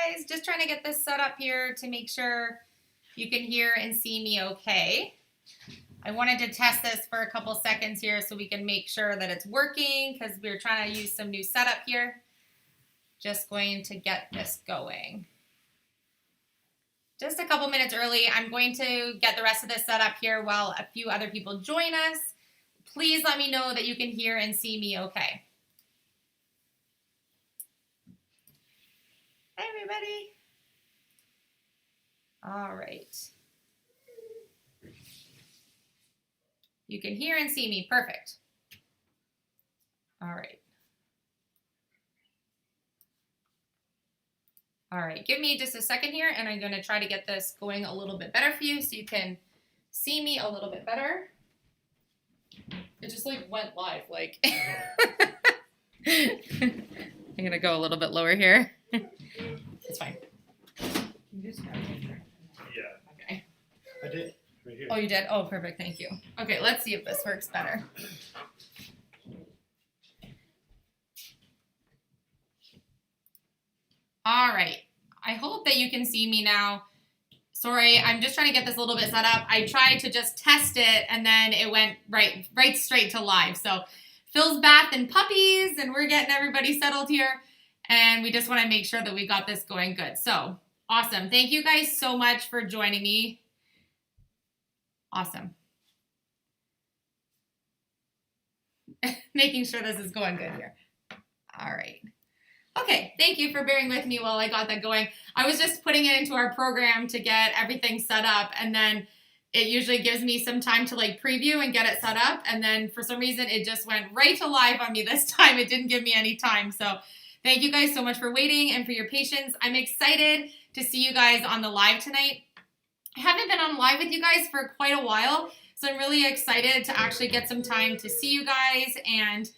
guys. Just trying to get this set up here to make sure you can hear and see me okay. I wanted to test this for a couple seconds here so we can make sure that it's working because we're trying to use some new setup here. Just going to get this going. Just a couple minutes early. I'm going to get the rest of this set up here while a few other people join us. Please let me know that you can hear and see me okay. Hi, everybody. All right. You can hear and see me. Perfect. All right. All right. Give me just a second here, and I'm going to try to get this going a little bit better for you so you can see me a little bit better. It just like went live. Like, I'm going to go a little bit lower here. It's fine. Yeah. Okay. I did. Right here. Oh, you did? Oh, perfect. Thank you. Okay, let's see if this works better. All right. I hope that you can see me now. Sorry, I'm just trying to get this a little bit set up. I tried to just test it, and then it went right straight to live. So Phil's bath and puppies, and we're getting everybody settled here. And we just want to make sure that we got this going good. So awesome. Thank you guys so much for joining me. Awesome. Making sure this is going good here. All right. Okay, thank you for bearing with me while I got that going. I was just putting it into our program to get everything set up, and then it usually gives me some time to like preview and get it set up, and then for some reason it just went right to live on me this time. It didn't give me any time, so thank you guys so much for waiting and for your patience. I'm excited to see you guys on the live tonight. I haven't been on live with you guys for quite a while, so I'm really excited to actually get some time to see you guys and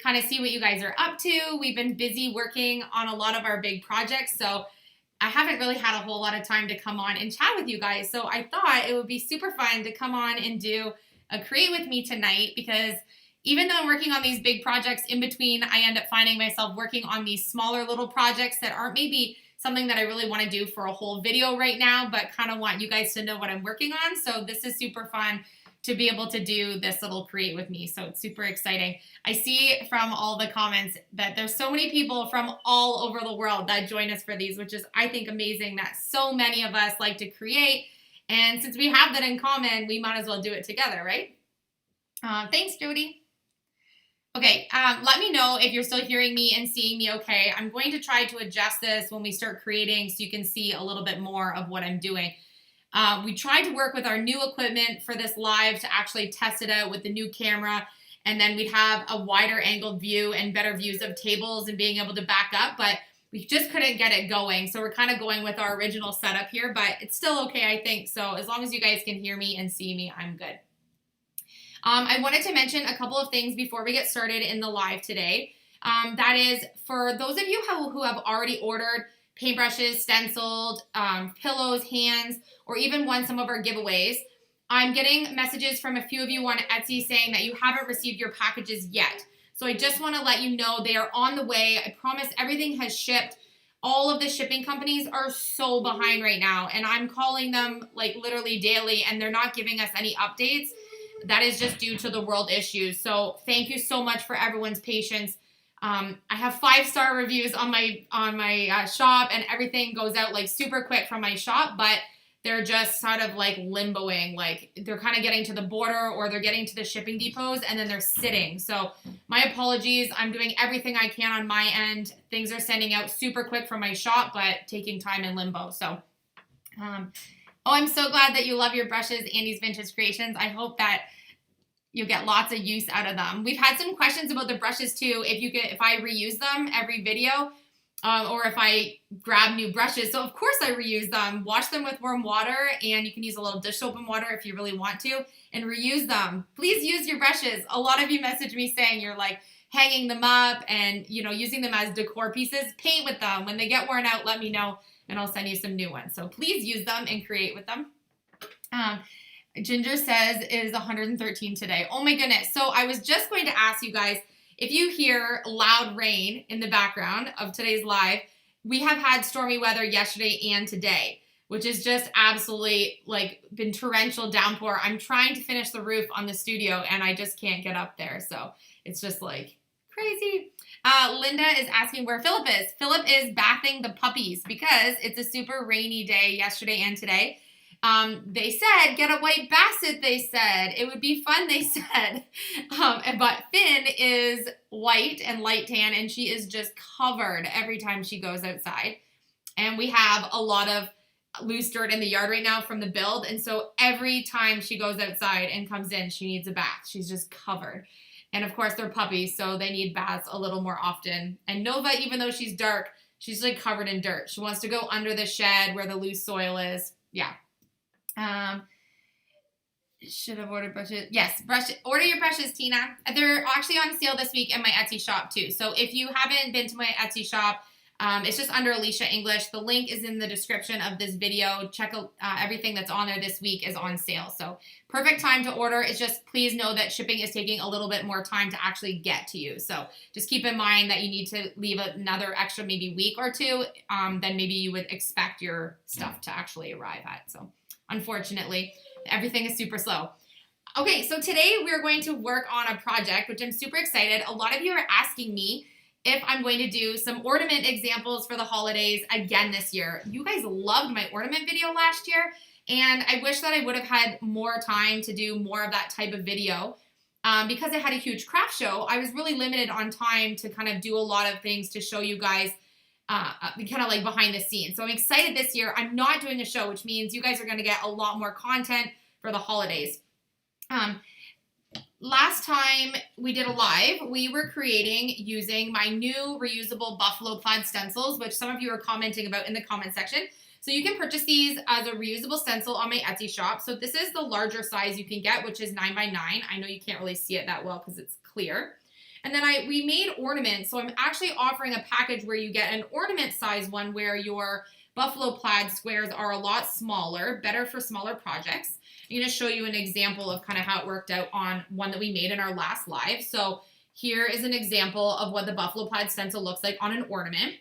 kind of see what you guys are up to. We've been busy working on a lot of our big projects, so I haven't really had a whole lot of time to come on and chat with you guys. So I thought it would be super fun to come on and do a create with me tonight, because even though I'm working on these big projects, in between I end up finding myself working on these smaller little projects that aren't maybe something that I really want to do for a whole video right now, but kind of want you guys to know what I'm working on. So this is super fun to be able to do this little create with me. So it's super exciting. I see from all the comments that there's so many people from all over the world that join us for these, which is, I think, amazing that so many of us like to create. And since we have that in common, we might as well do it together, right? Thanks, Jody. Okay, let me know if you're still hearing me and seeing me okay. I'm going to try to adjust this when we start creating so you can see a little bit more of what I'm doing. We tried to work with our new equipment for this live to actually test it out with the new camera, and then we'd have a wider angled view and better views of tables and being able to back up, but we just couldn't get it going. So we're kind of going with our original setup here, but it's still okay, I think. So as long as you guys can hear me and see me, I'm good. I wanted to mention a couple of things before we get started in the live today. That is, for those of you who have already ordered paintbrushes, stenciled, pillows, hands, or even won some of our giveaways, I'm getting messages from a few of you on Etsy saying that you haven't received your packages yet. So I just want to let you know they are on the way. I promise everything has shipped. All of the shipping companies are so behind right now, and I'm calling them like literally daily, and they're not giving us any updates. That is just due to the world issues. So thank you so much for everyone's patience. I have 5-star reviews on my shop, and everything goes out like super quick from my shop, but they're just sort of like limboing. Like they're kind of getting to the border, or they're getting to the shipping depots, and then they're sitting. So my apologies. I'm doing everything I can on my end. Things are sending out super quick from my shop, but taking time in limbo. So, oh, I'm so glad that you love your brushes, Andy's Vintage Creations. I hope that you'll get lots of use out of them. We've had some questions about the brushes too. If I reuse them every video, or if I grab new brushes. So of course I reuse them. Wash them with warm water, and you can use a little dish soap and water if you really want to, and reuse them. Please use your brushes. A lot of you message me saying you're like hanging them up and using them as decor pieces. Paint with them. When they get worn out, let me know, and I'll send you some new ones. So please use them and create with them. Ginger says it is 113 today. Oh my goodness. So I was just going to ask you guys, if you hear loud rain in the background of today's live, we have had stormy weather yesterday and today, which is just absolutely like been torrential downpour. I'm trying to finish the roof on the studio and I just can't get up there. So it's just like crazy. Linda is asking where Philip is. Philip is bathing the puppies because it's a super rainy day yesterday and today. They said, get a white basset, they said. It would be fun, they said. But Finn is white and light tan, and she is just covered every time she goes outside. And we have a lot of loose dirt in the yard right now from the build, and so every time she goes outside and comes in, she needs a bath. She's just covered. And of course, they're puppies, so they need baths a little more often. And Nova, even though she's dark, she's like covered in dirt. She wants to go under the shed where the loose soil is. Yeah. Should have ordered brushes. Yes, order your brushes, Tina. They're actually on sale this week in my Etsy shop too. So if you haven't been to my Etsy shop, it's just under Elysia English. The link is in the description of this video. Check everything that's on there this week is on sale. So perfect time to order. It's just please know that shipping is taking a little bit more time to actually get to you. So just keep in mind that you need to leave another extra maybe week or two than maybe you would expect your stuff to actually arrive at. So unfortunately, everything is super slow. Okay, so today we're going to work on a project, which I'm super excited. A lot of you are asking me if I'm going to do some ornament examples for the holidays again this year. You guys loved my ornament video last year, and I wish that I would have had more time to do more of that type of video. Because I had a huge craft show, I was really limited on time to kind of do a lot of things to show you guys kind of like behind the scenes. So I'm excited this year. I'm not doing a show, which means you guys are going to get a lot more content for the holidays. Last time we did a live, we were creating using my new reusable buffalo plaid stencils, which some of you are commenting about in the comment section. So you can purchase these as a reusable stencil on my Etsy shop. So this is the larger size you can get, which is 9x9. I know you can't really see it that well because it's clear. And then we made ornaments. So I'm actually offering a package where you get an ornament size one where your buffalo plaid squares are a lot smaller, better for smaller projects. I'm going to show you an example of kind of how it worked out on one that we made in our last live. So here is an example of what the buffalo plaid stencil looks like on an ornament.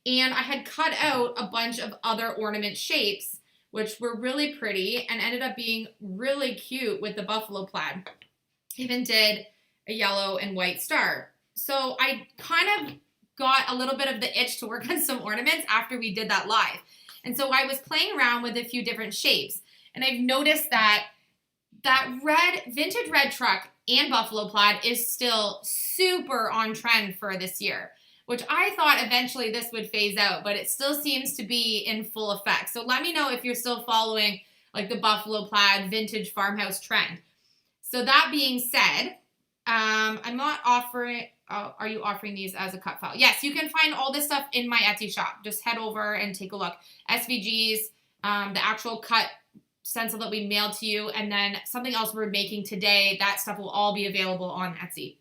And I had cut out a bunch of other ornament shapes, which were really pretty and ended up being really cute with the buffalo plaid. Even did a yellow and white star. So I kind of got a little bit of the itch to work on some ornaments after we did that live. And so I was playing around with a few different shapes. And I've noticed that vintage red truck and buffalo plaid is still super on trend for this year, which I thought eventually this would phase out, but it still seems to be in full effect. So let me know if you're still following like the buffalo plaid vintage farmhouse trend. So that being said, I'm not offering, are you offering these as a cut file? Yes, you can find all this stuff in my Etsy shop. Just head over and take a look. SVGs, the actual cut stencil that we mailed to you, and then something else we're making today, that stuff will all be available on Etsy.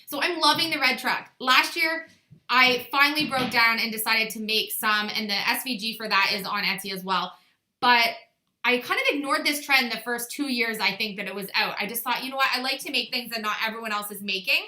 So I'm loving the red truck. Last year, I finally broke down and decided to make some, and the SVG for that is on Etsy as well. But I kind of ignored this trend the first 2 years I think that it was out. I just thought, you know what, I like to make things that not everyone else is making,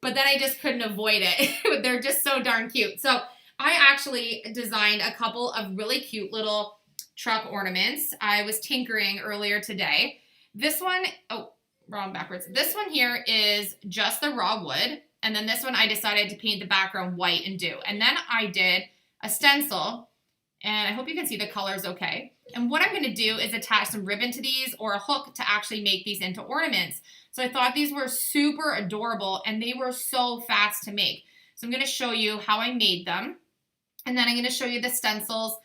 but then I just couldn't avoid it. They're just so darn cute. So I actually designed a couple of really cute little truck ornaments. I was tinkering earlier today. This one, oh, wrong backwards. This one here is just the raw wood, and then this one I decided to paint the background white and do. And then I did a stencil, and I hope you can see the colors okay. And what I'm going to do is attach some ribbon to these or a hook to actually make these into ornaments. So I thought these were super adorable, and they were so fast to make. So I'm going to show you how I made them, and then I'm going to show you the stencils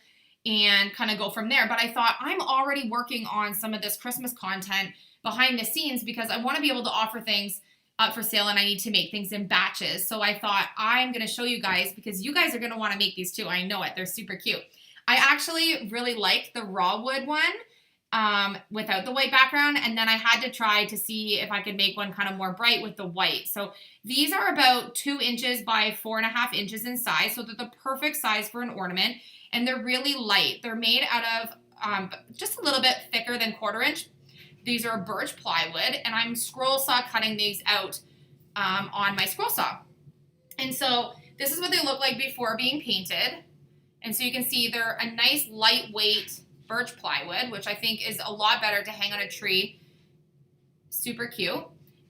and kind of go from there. But I thought I'm already working on some of this Christmas content behind the scenes because I want to be able to offer things up for sale, and I need to make things in batches. So I thought I'm going to show you guys because you guys are going to want to make these too. I know it. They're super cute. I actually really like the raw wood one without the white background, and then I had to try to see if I could make one kind of more bright with the white. So these are about 2 inches by 4.5 inches in size, so they're the perfect size for an ornament, and they're really light. They're made out of just a little bit thicker than 1/4 inch. These are birch plywood, and I'm scroll saw cutting these out on my scroll saw. And so this is what they look like before being painted. And so you can see they're a nice lightweight birch plywood, which I think is a lot better to hang on a tree. Super cute.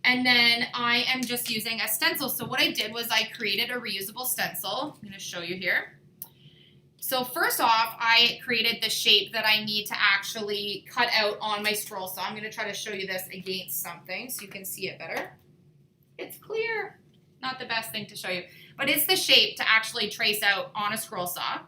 And then I am just using a stencil. So what I did was I created a reusable stencil. I'm going to show you here. So first off, I created the shape that I need to actually cut out on my scroll saw. I'm going to try to show you this against something so you can see it better. It's clear. Not the best thing to show you, but it's the shape to actually trace out on a scroll saw.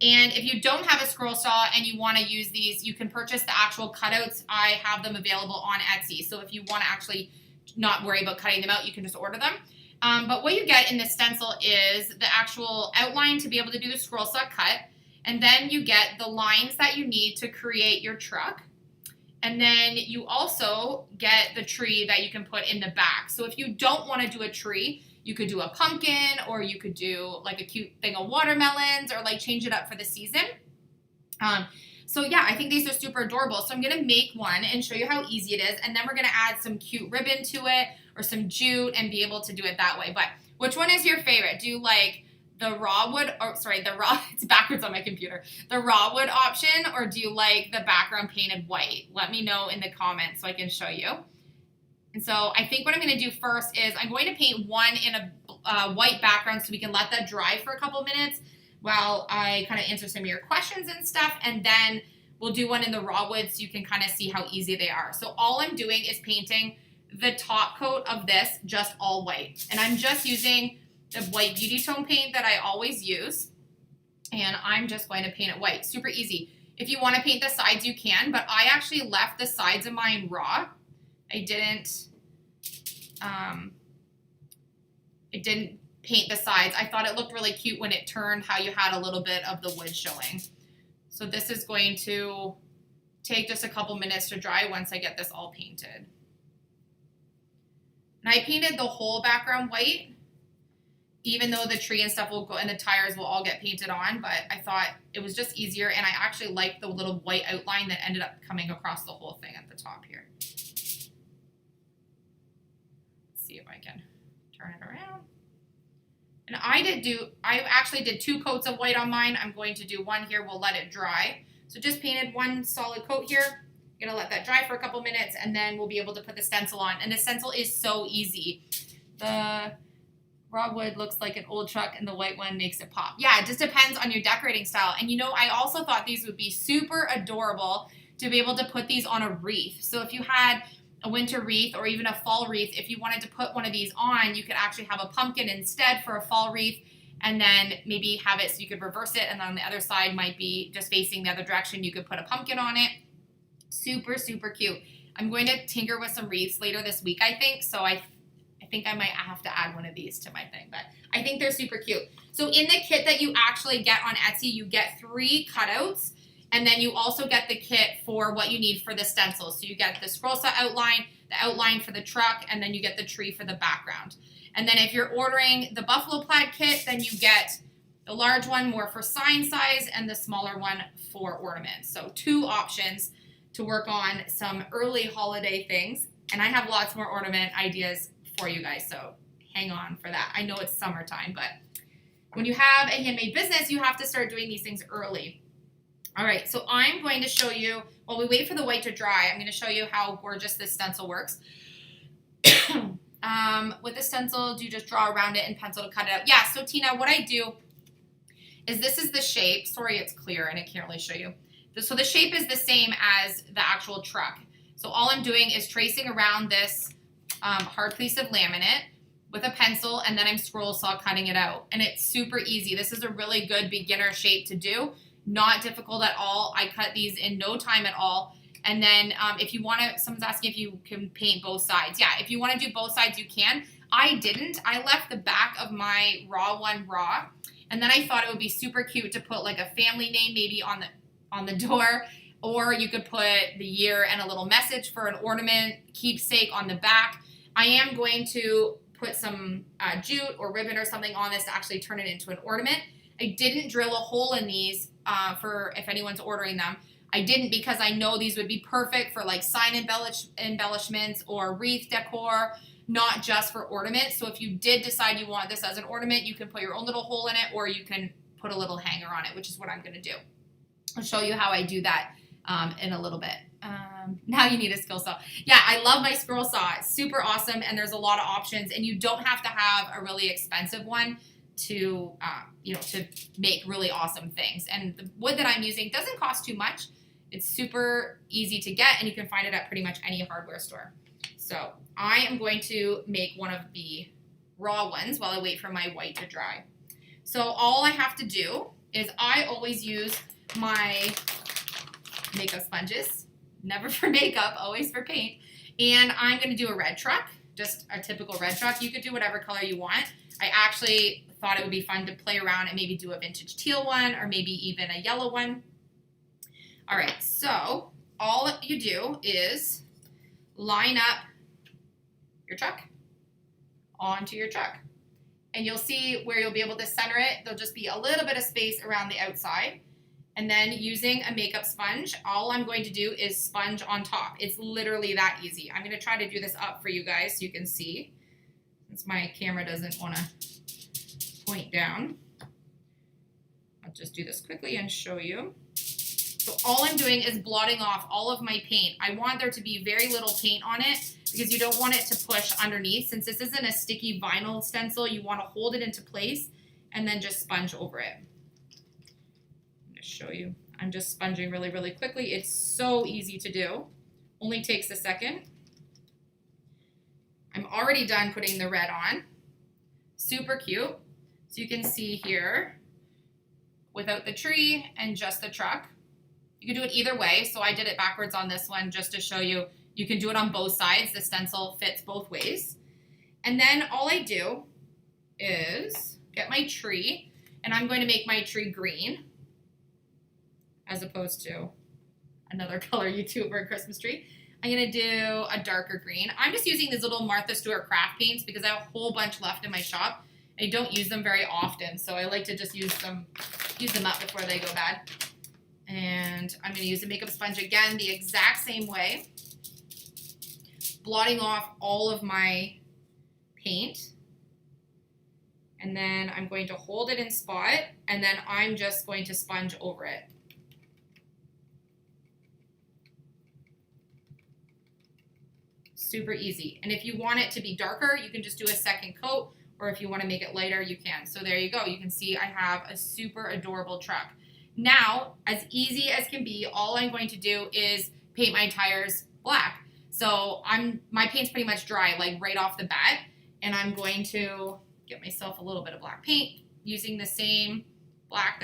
And if you don't have a scroll saw and you want to use these, you can purchase the actual cutouts. I have them available on Etsy. So if you want to actually not worry about cutting them out, you can just order them. But what you get in the stencil is the actual outline to be able to do the scroll saw cut. And then you get the lines that you need to create your truck. And then you also get the tree that you can put in the back. So if you don't want to do a tree, you could do a pumpkin, or you could do like a cute thing of watermelons, or like change it up for the season. So yeah, I think these are super adorable. So I'm going to make one and show you how easy it is. And then we're going to add some cute ribbon to it or some jute and be able to do it that way. But which one is your favorite? Do you like the raw wood, it's backwards on my computer, the raw wood option, or do you like the background painted white? Let me know in the comments so I can show you. And so I think what I'm going to do first is I'm going to paint one in a white background so we can let that dry for a couple minutes while I kind of answer some of your questions and stuff. And then we'll do one in the raw wood so you can kind of see how easy they are. So all I'm doing is painting the top coat of this just all white. And I'm just using the white beauty tone paint that I always use. And I'm just going to paint it white. Super easy. If you want to paint the sides, you can. But I actually left the sides of mine raw. I didn't paint the sides. I thought it looked really cute when it turned, how you had a little bit of the wood showing. So this is going to take just a couple minutes to dry once I get this all painted. And I painted the whole background white, even though the tree and stuff will go and the tires will all get painted on, but I thought it was just easier, and I actually liked the little white outline that ended up coming across the whole thing at the top here. See if I can turn it around. And I actually did 2 coats of white on mine. I'm going to do one here. We'll let it dry. So just painted one solid coat here. I'm going to let that dry for a couple minutes, and then we'll be able to put the stencil on. And the stencil is so easy. The raw wood looks like an old truck, and the white one makes it pop. Yeah, it just depends on your decorating style. And you know, I also thought these would be super adorable to be able to put these on a wreath. So if you had a winter wreath or even a fall wreath, if you wanted to put one of these on, you could actually have a pumpkin instead for a fall wreath, and then maybe have it so you could reverse it, and then on the other side might be just facing the other direction. You could put a pumpkin on it. Super, super cute. I'm going to tinker with some wreaths later this week, I think, so I think I might have to add one of these to my thing, but I think they're super cute. So in the kit that you actually get on Etsy, you get 3 cutouts, and then you also get the kit for what you need for the stencil. So you get the scroll saw outline, the outline for the truck, and then you get the tree for the background. And then if you're ordering the Buffalo Plaid Kit, then you get the large one more for sign size and the smaller one for ornaments. So 2 options to work on some early holiday things. And I have lots more ornament ideas for you guys, so hang on for that. I know it's summertime, but when you have a handmade business, you have to start doing these things early. All right, so I'm going to show you, while we wait for the white to dry, I'm going to show you how gorgeous this stencil works. With the stencil, do you just draw around it and pencil to cut it out? Yeah, so Tina, what I do is this is the shape. Sorry, it's clear and I can't really show you. So the shape is the same as the actual truck. So all I'm doing is tracing around this hard piece of laminate with a pencil, and then I'm scroll saw cutting it out. And it's super easy. This is a really good beginner shape to do. Not difficult at all. I cut these in no time at all. And then if you want to, someone's asking if you can paint both sides. Yeah, if you want to do both sides, you can. I didn't. I left the back of my raw one raw. And then I thought it would be super cute to put like a family name maybe on the door. Or you could put the year and a little message for an ornament keepsake on the back. I am going to put some jute or ribbon or something on this to actually turn it into an ornament. I didn't drill a hole in these for if anyone's ordering them. I didn't because I know these would be perfect for like sign embellishments or wreath decor. not just for ornament. So if you did decide you want this as an ornament, you can put your own little hole in it, or you can put a little hanger on it, which is what I'm gonna do. I'll show you how I do that in a little bit. Now you need a skill saw. Yeah, I love my squirrel saw. It's super awesome, and there's a lot of options, and you don't have to have a really expensive one to, to make really awesome things. And the wood that I'm using doesn't cost too much. It's super easy to get, and you can find it at pretty much any hardware store. So I am going to make one of the raw ones while I wait for my white to dry. So all I have to do is I always use my makeup sponges, never for makeup, always for paint. And I'm going to do a red truck, just a typical red truck. You could do whatever color you want. I actually thought it would be fun to play around and maybe do a vintage teal one or maybe even a yellow one. All right, so all you do is line up your truck onto your truck. And you'll see where you'll be able to center it. There'll just be a little bit of space around the outside. And then using a makeup sponge, all I'm going to do is sponge on top. It's literally that easy. I'm gonna try to do this up for you guys so you can see, since my camera doesn't wanna point down. I'll just do this quickly and show you. So all I'm doing is blotting off all of my paint. I want there to be very little paint on it because you don't want it to push underneath. Since this isn't a sticky vinyl stencil, you wanna hold it into place and then just sponge over it. Show you. I'm just sponging really, really quickly. It's so easy to do. Only takes a second. I'm already done putting the red on. Super cute. So you can see here without the tree and just the truck. You can do it either way. So I did it backwards on this one just to show you. You can do it on both sides. The stencil fits both ways. And then all I do is get my tree, and I'm going to make my tree green, as opposed to another color YouTuber Christmas tree. I'm gonna do a darker green. I'm just using these little Martha Stewart craft paints because I have a whole bunch left in my shop. I don't use them very often, so I like to just use them up before they go bad. And I'm gonna use a makeup sponge again the exact same way, blotting off all of my paint. And then I'm going to hold it in spot, and then I'm just going to sponge over it. Super easy. And if you want it to be darker, you can just do a second coat, or if you want to make it lighter, you can. So there you go. You can see I have a super adorable truck. Now, as easy as can be, all I'm going to do is paint my tires black. So my paint's pretty much dry, like right off the bat, and I'm going to get myself a little bit of black paint using the same black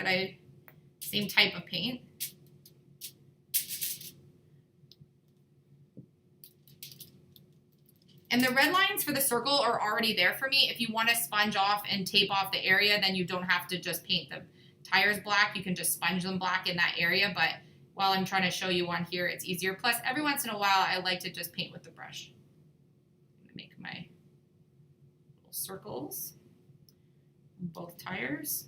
same type of paint. And the red lines for the circle are already there for me. If you want to sponge off and tape off the area, then you don't have to just paint the tires black. You can just sponge them black in that area. But while I'm trying to show you on here, it's easier. Plus, every once in a while, I like to just paint with the brush. I'm gonna make my little circles on both tires.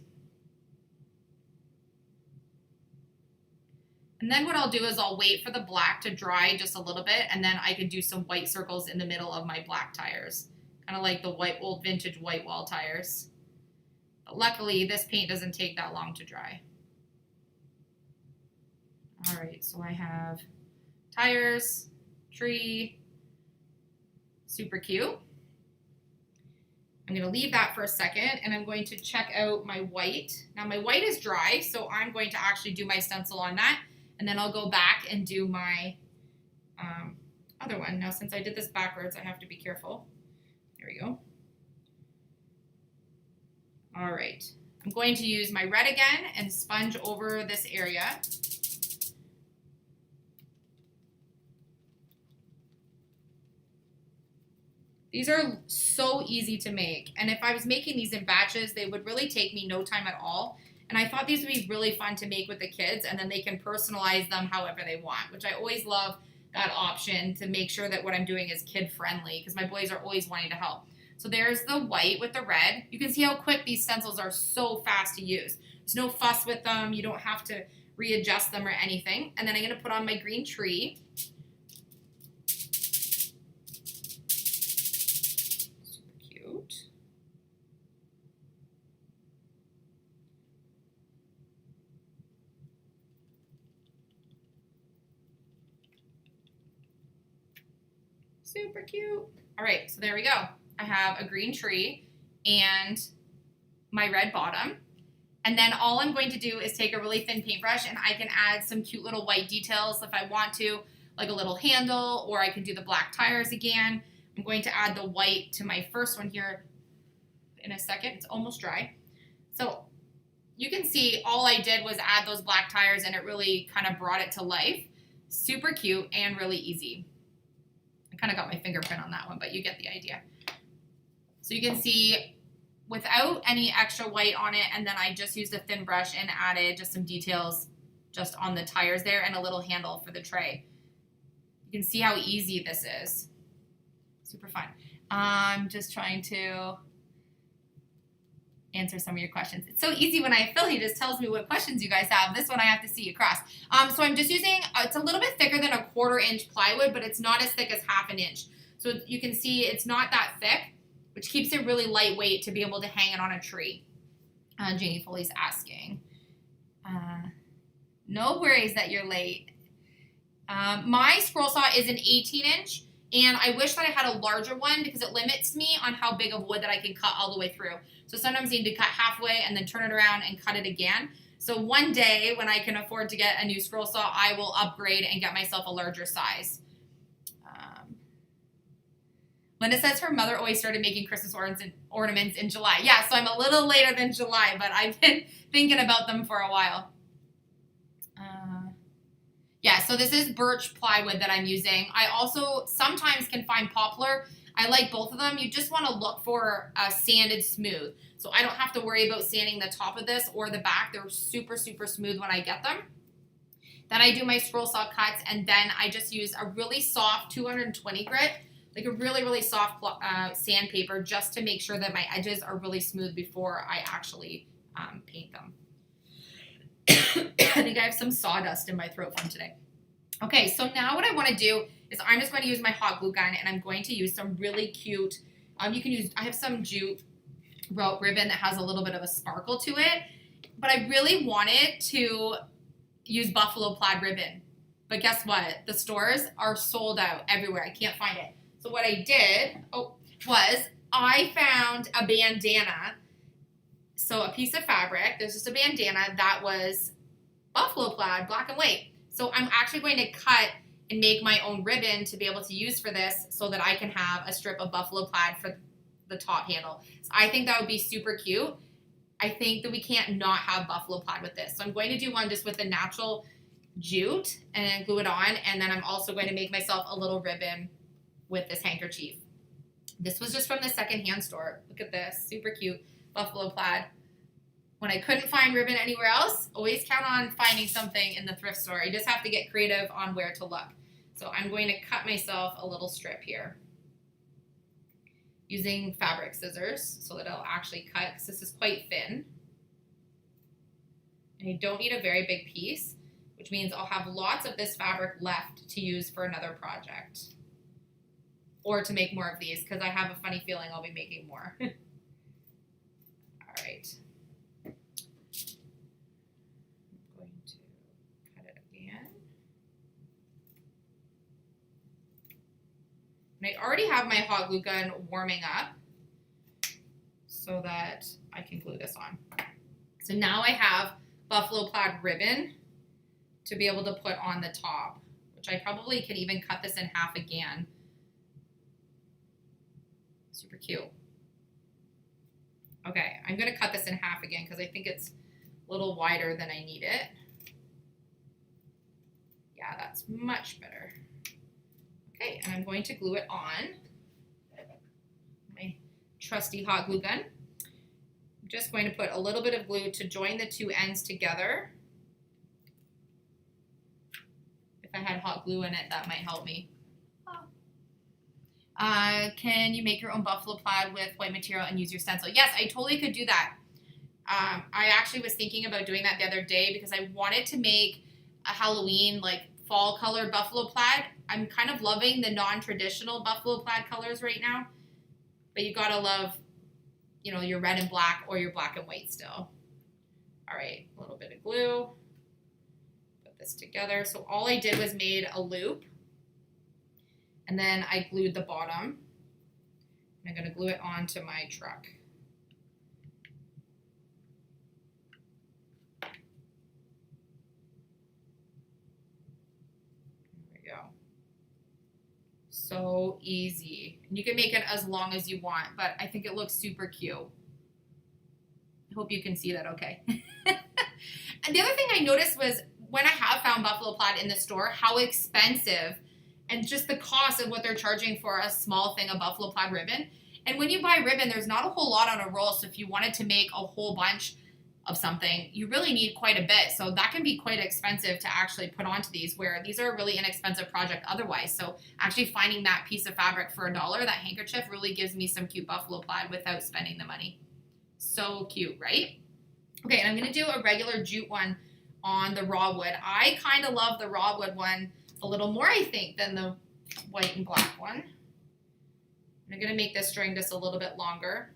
And then what I'll do is I'll wait for the black to dry just a little bit, and then I could do some white circles in the middle of my black tires, kind of like the old vintage white wall tires. But luckily, this paint doesn't take that long to dry. All right, so I have tires, tree, super cute. I'm gonna leave that for a second, and I'm going to check out my white. Now my white is dry, so I'm going to actually do my stencil on that. And then I'll go back and do my other one. Now, since I did this backwards, I have to be careful. There we go. All right. I'm going to use my red again and sponge over this area. These are so easy to make. And if I was making these in batches, they would really take me no time at all. And I thought these would be really fun to make with the kids, and then they can personalize them however they want, which I always love that option to make sure that what I'm doing is kid-friendly, because my boys are always wanting to help. So there's the white with the red. You can see how quick these stencils are, so fast to use. There's no fuss with them. You don't have to readjust them or anything. And then I'm going to put on my green tree. Super cute. All right, so there we go. I have a green tree and my red bottom. And then all I'm going to do is take a really thin paintbrush and I can add some cute little white details if I want to, like a little handle, or I can do the black tires again. I'm going to add the white to my first one here in a second. It's almost dry. So you can see all I did was add those black tires and it really kind of brought it to life. Super cute and really easy. I kind of got my fingerprint on that one, but you get the idea. So you can see without any extra white on it, and then I just used a thin brush and added just some details just on the tires there and a little handle for the tray. You can see how easy this is. Super fun. I'm just trying to answer some of your questions. It's so easy when I fill, he just tells me what questions you guys have. This one I have to see across. So I'm just using, it's a little bit thicker than a 1/4 inch plywood, but it's not as thick as 1/2 inch. So you can see it's not that thick, which keeps it really lightweight to be able to hang it on a tree. Janie Foley's asking. No worries that you're late. My scroll saw is an 18 inch, and I wish that I had a larger one because it limits me on how big of wood that I can cut all the way through. So sometimes I need to cut halfway and then turn it around and cut it again. So one day when I can afford to get a new scroll saw, I will upgrade and get myself a larger size. Linda says her mother always started making Christmas ornaments in July. Yeah, so I'm a little later than July, but I've been thinking about them for a while. Yeah, so this is birch plywood that I'm using. I also sometimes can find poplar. I like both of them. You just want to look for a sanded smooth. So I don't have to worry about sanding the top of this or the back. They're super, super smooth when I get them. Then I do my scroll saw cuts, and then I just use a really soft 220 grit, like a really, really soft sandpaper, just to make sure that my edges are really smooth before I actually paint them. I think I have some sawdust in my throat from today. Okay, so now what I want to do is I'm just going to use my hot glue gun, and I'm going to use some really cute, you can use, I have some jute ribbon that has a little bit of a sparkle to it, but I really wanted to use buffalo plaid ribbon. But guess what? The stores are sold out everywhere. I can't find it. So what I did was I found a bandana. So a piece of fabric, there's just a bandana that was buffalo plaid, black and white. So I'm actually going to cut and make my own ribbon to be able to use for this so that I can have a strip of buffalo plaid for the top handle. So I think that would be super cute. I think that we can't not have buffalo plaid with this. So I'm going to do one just with the natural jute and glue it on. And then I'm also going to make myself a little ribbon with this handkerchief. This was just from the secondhand store. Look at this, super cute buffalo plaid. When I couldn't find ribbon anywhere else, always count on finding something in the thrift store. You just have to get creative on where to look. So I'm going to cut myself a little strip here using fabric scissors so that it'll actually cut, because this is quite thin. And I don't need a very big piece, which means I'll have lots of this fabric left to use for another project or to make more of these, because I have a funny feeling I'll be making more. All right. I'm going to cut it again. And I already have my hot glue gun warming up so that I can glue this on. So now I have buffalo plaid ribbon to be able to put on the top, which I probably can even cut this in half again. Super cute. Okay, I'm going to cut this in half again because I think it's a little wider than I need it. Yeah, that's much better. Okay, and I'm going to glue it on my trusty hot glue gun. I'm just going to put a little bit of glue to join the two ends together. If I had hot glue in it, that might help me. Can you make your own buffalo plaid with white material and use your stencil? Yes, I totally could do that. I actually was thinking about doing that the other day because I wanted to make a Halloween, like, fall colored buffalo plaid. I'm kind of loving the non-traditional buffalo plaid colors right now, but you gotta love, you know, your red and black or your black and white still. All right, a little bit of glue. Put this together. So all I did was made a loop, And then I glued the bottom. I'm going to glue it onto my truck. There we go. So easy. And you can make it as long as you want, but I think it looks super cute. I hope you can see that okay. And the other thing I noticed was when I have found buffalo plaid in the store, how expensive and just the cost of what they're charging for a small thing of buffalo plaid ribbon. And when you buy ribbon, there's not a whole lot on a roll. So if you wanted to make a whole bunch of something, you really need quite a bit. So that can be quite expensive to actually put onto these, where these are a really inexpensive project otherwise. So actually finding that piece of fabric for $1, that handkerchief, really gives me some cute buffalo plaid without spending the money. So cute, right? Okay, and I'm going to do a regular jute one on the raw wood. I kind of love the raw wood one a little more, I think, than the white and black one. I'm going to make this string just a little bit longer.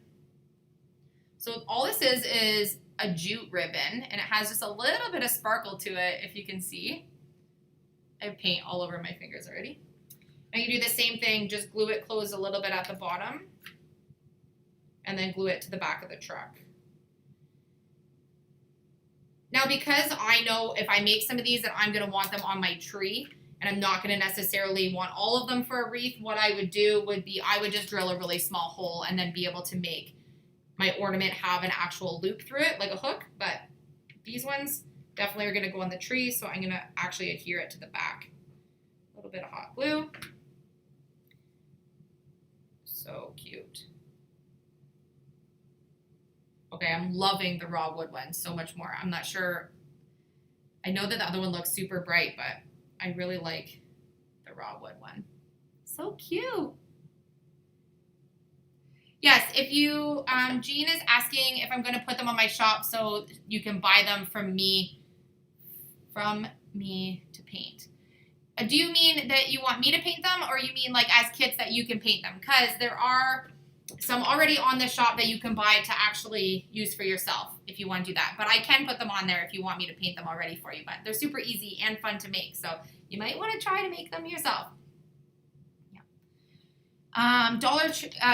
So all this is a jute ribbon, and it has just a little bit of sparkle to it, if you can see. I have paint all over my fingers already. I'm going to do the same thing, just glue it closed a little bit at the bottom, and then glue it to the back of the truck. Now, because I know if I make some of these that I'm going to want them on my tree, and I'm not going to necessarily want all of them for a wreath, what I would do would be I would just drill a really small hole and then be able to make my ornament have an actual loop through it, like a hook. But these ones definitely are going to go on the tree, so I'm going to actually adhere it to the back. A little bit of hot glue. So cute. Okay, I'm loving the raw wood one so much more. I'm not sure. I know that the other one looks super bright, but I really like the raw wood one. So cute. Yes, if you, Jean is asking if I'm going to put them on my shop so you can buy them from me to paint. Do you mean that you want me to paint them, or you mean like as kits that you can paint them? Because there are some already on the shop that you can buy to actually use for yourself if you want to do that. But I can put them on there if you want me to paint them already for you. But they're super easy and fun to make, so you might want to try to make them yourself. Yeah.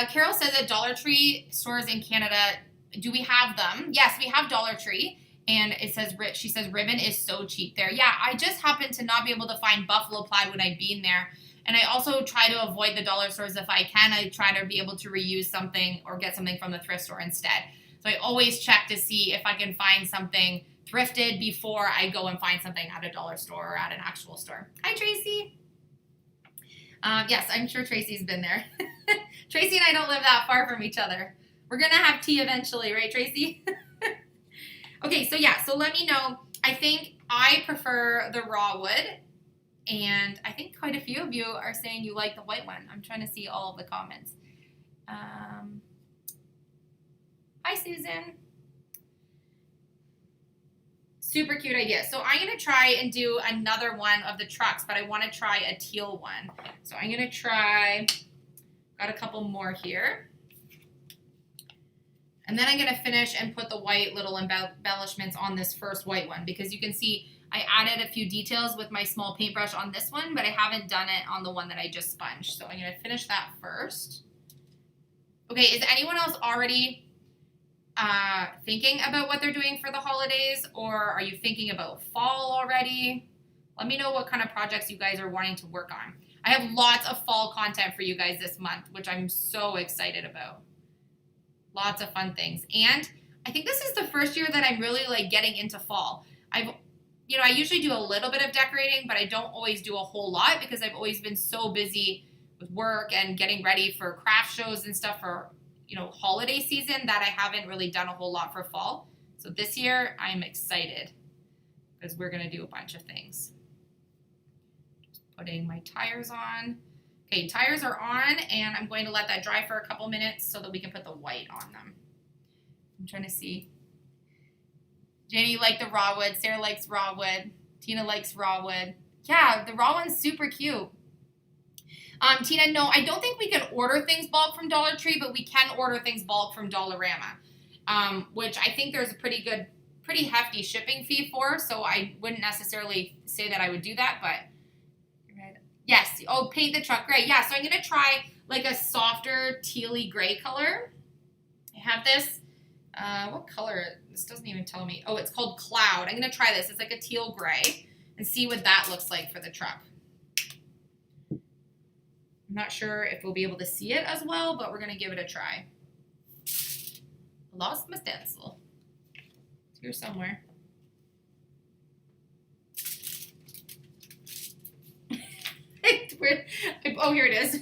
Carol says that Dollar Tree stores in Canada, do we have them? Yes, we have Dollar Tree. And it says, she says, ribbon is so cheap there. Yeah, I just happen to not be able to find buffalo plaid when I've been there. And I also try to avoid the dollar stores if I can. I try to be able to reuse something or get something from the thrift store instead. So I always check to see if I can find something thrifted before I go and find something at a dollar store or at an actual store. Hi, Tracy. Yes, I'm sure Tracy's been there. Tracy and I don't live that far from each other. We're going to have tea eventually, right, Tracy? Okay, so yeah, so let me know. I think I prefer the raw wood. And I think quite a few of you are saying you like the white one. I'm trying to see all of the comments. Hi, Susan. Super cute idea. So I'm going to try and do another one of the trucks, but I want to try a teal one. So I'm going to try, got a couple more here. And then I'm going to finish and put the white little embellishments on this first white one, because you can see I added a few details with my small paintbrush on this one, but I haven't done it on the one that I just sponged. So I'm going to finish that first. Okay, is anyone else already thinking about what they're doing for the holidays, or are you thinking about fall already? Let me know what kind of projects you guys are wanting to work on. I have lots of fall content for you guys this month, which I'm so excited about. Lots of fun things. And I think this is the first year that I'm really like getting into fall. I usually do a little bit of decorating, but I don't always do a whole lot because I've always been so busy with work and getting ready for craft shows and stuff for, holiday season that I haven't really done a whole lot for fall. So this year I'm excited because we're going to do a bunch of things. Just putting my tires on. Okay, tires are on, and I'm going to let that dry for a couple minutes so that we can put the white on them. I'm trying to see. Janie, you like the raw wood. Sarah likes raw wood. Tina likes raw wood. Yeah, the raw one's super cute. Tina, no, I don't think we can order things bulk from Dollar Tree, but we can order things bulk from Dollarama, which I think there's a pretty hefty shipping fee for, so I wouldn't necessarily say that I would do that, but Yes. Oh, paint the truck gray. Yeah, so I'm going to try like a softer tealy gray color. I have this. What color? This doesn't even tell me. Oh, it's called Cloud. I'm going to try this. It's like a teal gray and see what that looks like for the truck. I'm not sure if we'll be able to see it as well, but we're going to give it a try. Lost my stencil. It's here somewhere. Oh, here it is.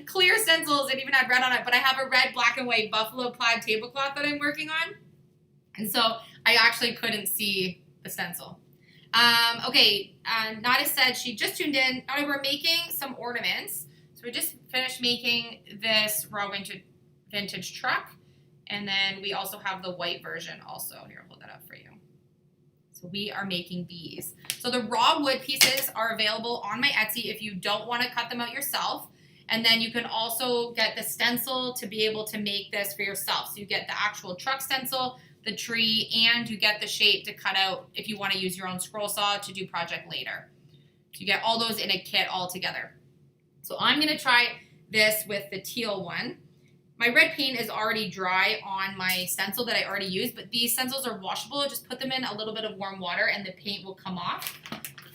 Clear stencils. It even had red on it, but I have a red, black, and white buffalo plaid tablecloth that I'm working on. And so I actually couldn't see the stencil. Okay, Nada said she just tuned in. Now we're making some ornaments. So we just finished making this raw vintage truck. And then we also have the white version also. Here, I'll hold that up for you. So we are making these. So the raw wood pieces are available on my Etsy if you don't want to cut them out yourself. And then you can also get the stencil to be able to make this for yourself. So you get the actual truck stencil, the tree, and you get the shape to cut out if you want to use your own scroll saw to do project later. So you get all those in a kit all together. So I'm going to try this with the teal one. My red paint is already dry on my stencil that I already used, but these stencils are washable. Just put them in a little bit of warm water and the paint will come off.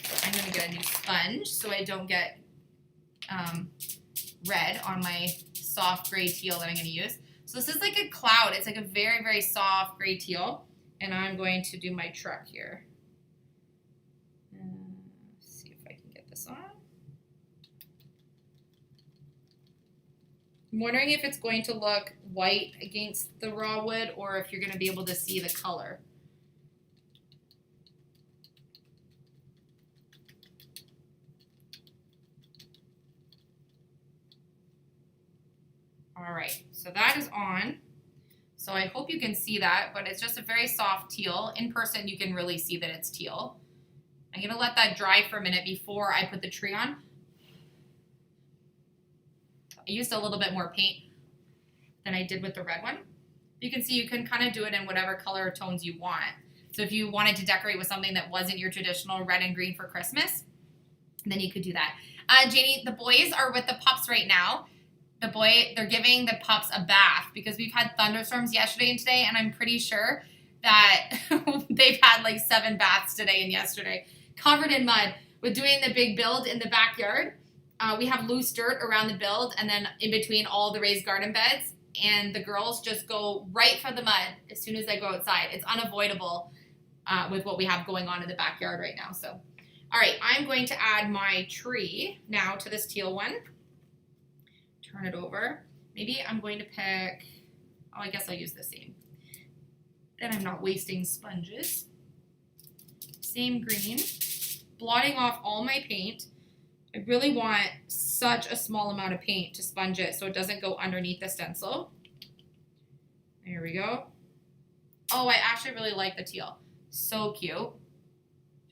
So I'm going to get a new sponge so I don't get red on my soft gray teal that I'm going to use. So this is like a cloud. It's like a very, very soft gray teal. And I'm going to do my truck here. Let's see if I can get this on. I'm wondering if it's going to look white against the raw wood or if you're going to be able to see the color. All right, so that is on. So I hope you can see that, but it's just a very soft teal. In person, you can really see that it's teal. I'm going to let that dry for a minute before I put the tree on. I used a little bit more paint than I did with the red one. You can see you can kind of do it in whatever color tones you want. So if you wanted to decorate with something that wasn't your traditional red and green for Christmas, then you could do that. Janie, the boys are with the pups right now. They're giving the pups a bath because we've had thunderstorms yesterday and today, and I'm pretty sure that they've had like 7 baths today and yesterday, covered in mud. With doing the big build in the backyard, we have loose dirt around the build and then in between all the raised garden beds, and the girls just go right for the mud as soon as they go outside. It's unavoidable with what we have going on in the backyard right now. So, all right, I'm going to add my tree now to this teal one. Turn it over. Maybe I'm going to pick, oh, I guess I'll use the same. Then I'm not wasting sponges. Same green. Blotting off all my paint. I really want such a small amount of paint to sponge it so it doesn't go underneath the stencil. There we go. Oh, I actually really like the teal. So cute.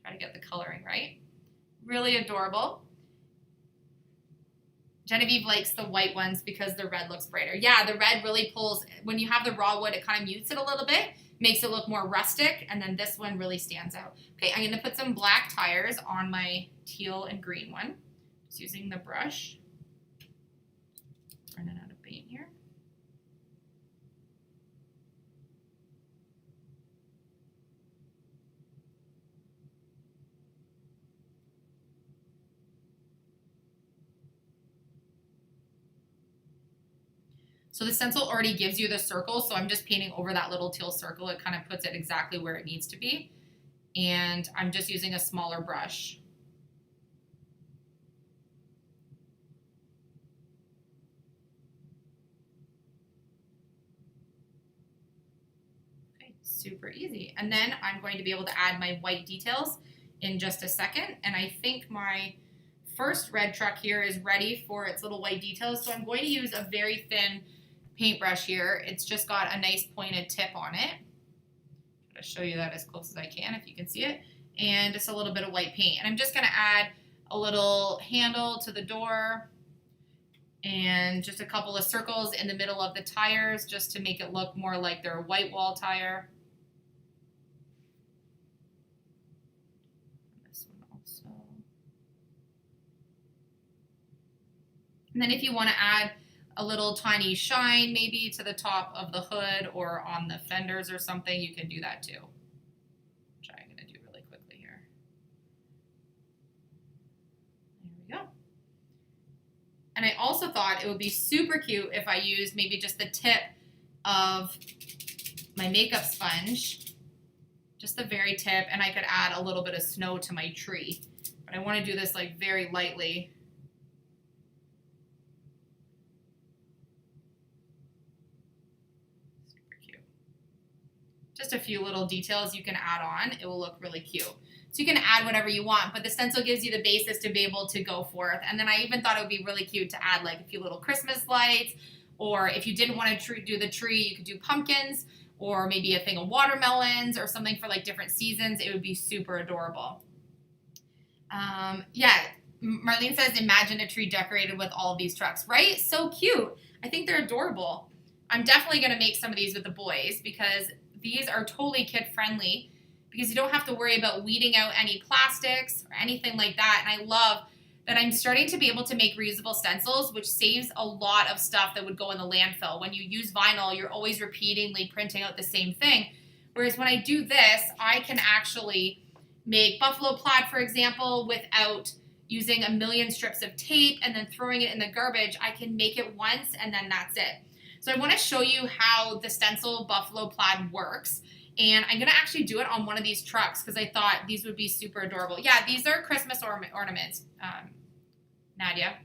Try to get the coloring right. Really adorable. Genevieve likes the white ones because the red looks brighter. Yeah, the red really pulls, when you have the raw wood, it kind of mutes it a little bit, makes it look more rustic, and then this one really stands out. Okay, I'm going to put some black tires on my teal and green one. Just using the brush. Running out of paint here. So the stencil already gives you the circle, so I'm just painting over that little teal circle. It kind of puts it exactly where it needs to be. And I'm just using a smaller brush. Okay, super easy. And then I'm going to be able to add my white details in just a second. And I think my first red truck here is ready for its little white details. So I'm going to use a very thin paintbrush here. It's just got a nice pointed tip on it. I'll show you that as close as I can if you can see it. And just a little bit of white paint. And I'm just going to add a little handle to the door and just a couple of circles in the middle of the tires just to make it look more like they're a white wall tire. This one also. And then if you want to add a little tiny shine maybe to the top of the hood or on the fenders or something, you can do that too. Which I'm going to do really quickly here. There we go. And I also thought it would be super cute if I used maybe just the tip of my makeup sponge, just the very tip, and I could add a little bit of snow to my tree. But I want to do this like very lightly. Super cute. Just a few little details you can add on. It will look really cute. So you can add whatever you want, but the stencil gives you the basis to be able to go forth. And then I even thought it would be really cute to add like a few little Christmas lights, or if you didn't want to do the tree, you could do pumpkins, or maybe a thing of watermelons or something for like different seasons. It would be super adorable. Yeah, Marlene says, imagine a tree decorated with all of these trucks, right? So cute. I think they're adorable. I'm definitely going to make some of these with the boys because these are totally kid friendly, because you don't have to worry about weeding out any plastics or anything like that. And I love that I'm starting to be able to make reusable stencils, which saves a lot of stuff that would go in the landfill. When you use vinyl, you're always repeatedly printing out the same thing. Whereas when I do this, I can actually make buffalo plaid, for example, without using a million strips of tape and then throwing it in the garbage. I can make it once and then that's it. So I want to show you how the stencil buffalo plaid works. And I'm going to actually do it on one of these trucks because I thought these would be super adorable. Yeah, these are Christmas ornaments, Nadia.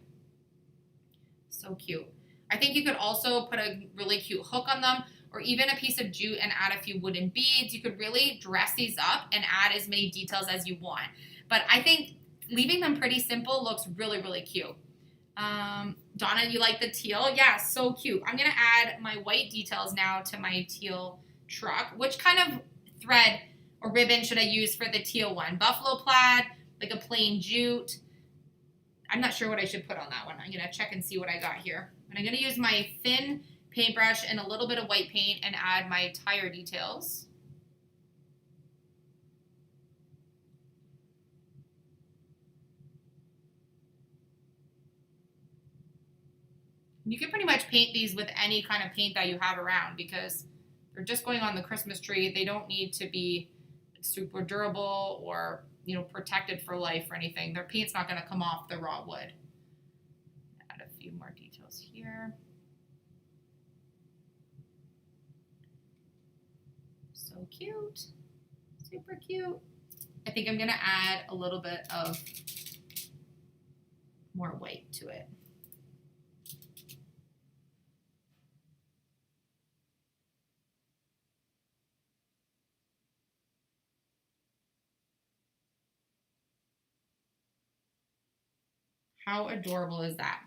So cute. I think you could also put a really cute hook on them, or even a piece of jute and add a few wooden beads. You could really dress these up and add as many details as you want. But I think leaving them pretty simple looks really, really cute. Donna, you like the teal? Yeah, so cute. I'm going to add my white details now to my teal truck. Which kind of thread or ribbon should I use for the teal one? Buffalo plaid, like a plain jute. I'm not sure what I should put on that one. I'm going to check and see what I got here. And I'm going to use my thin paintbrush and a little bit of white paint and add my tire details. You can pretty much paint these with any kind of paint that you have around because they're just going on the Christmas tree. They don't need to be super durable or, protected for life or anything. Their paint's not going to come off the raw wood. Add a few more details here. So cute. Super cute. I think I'm going to add a little bit of more white to it. How adorable is that?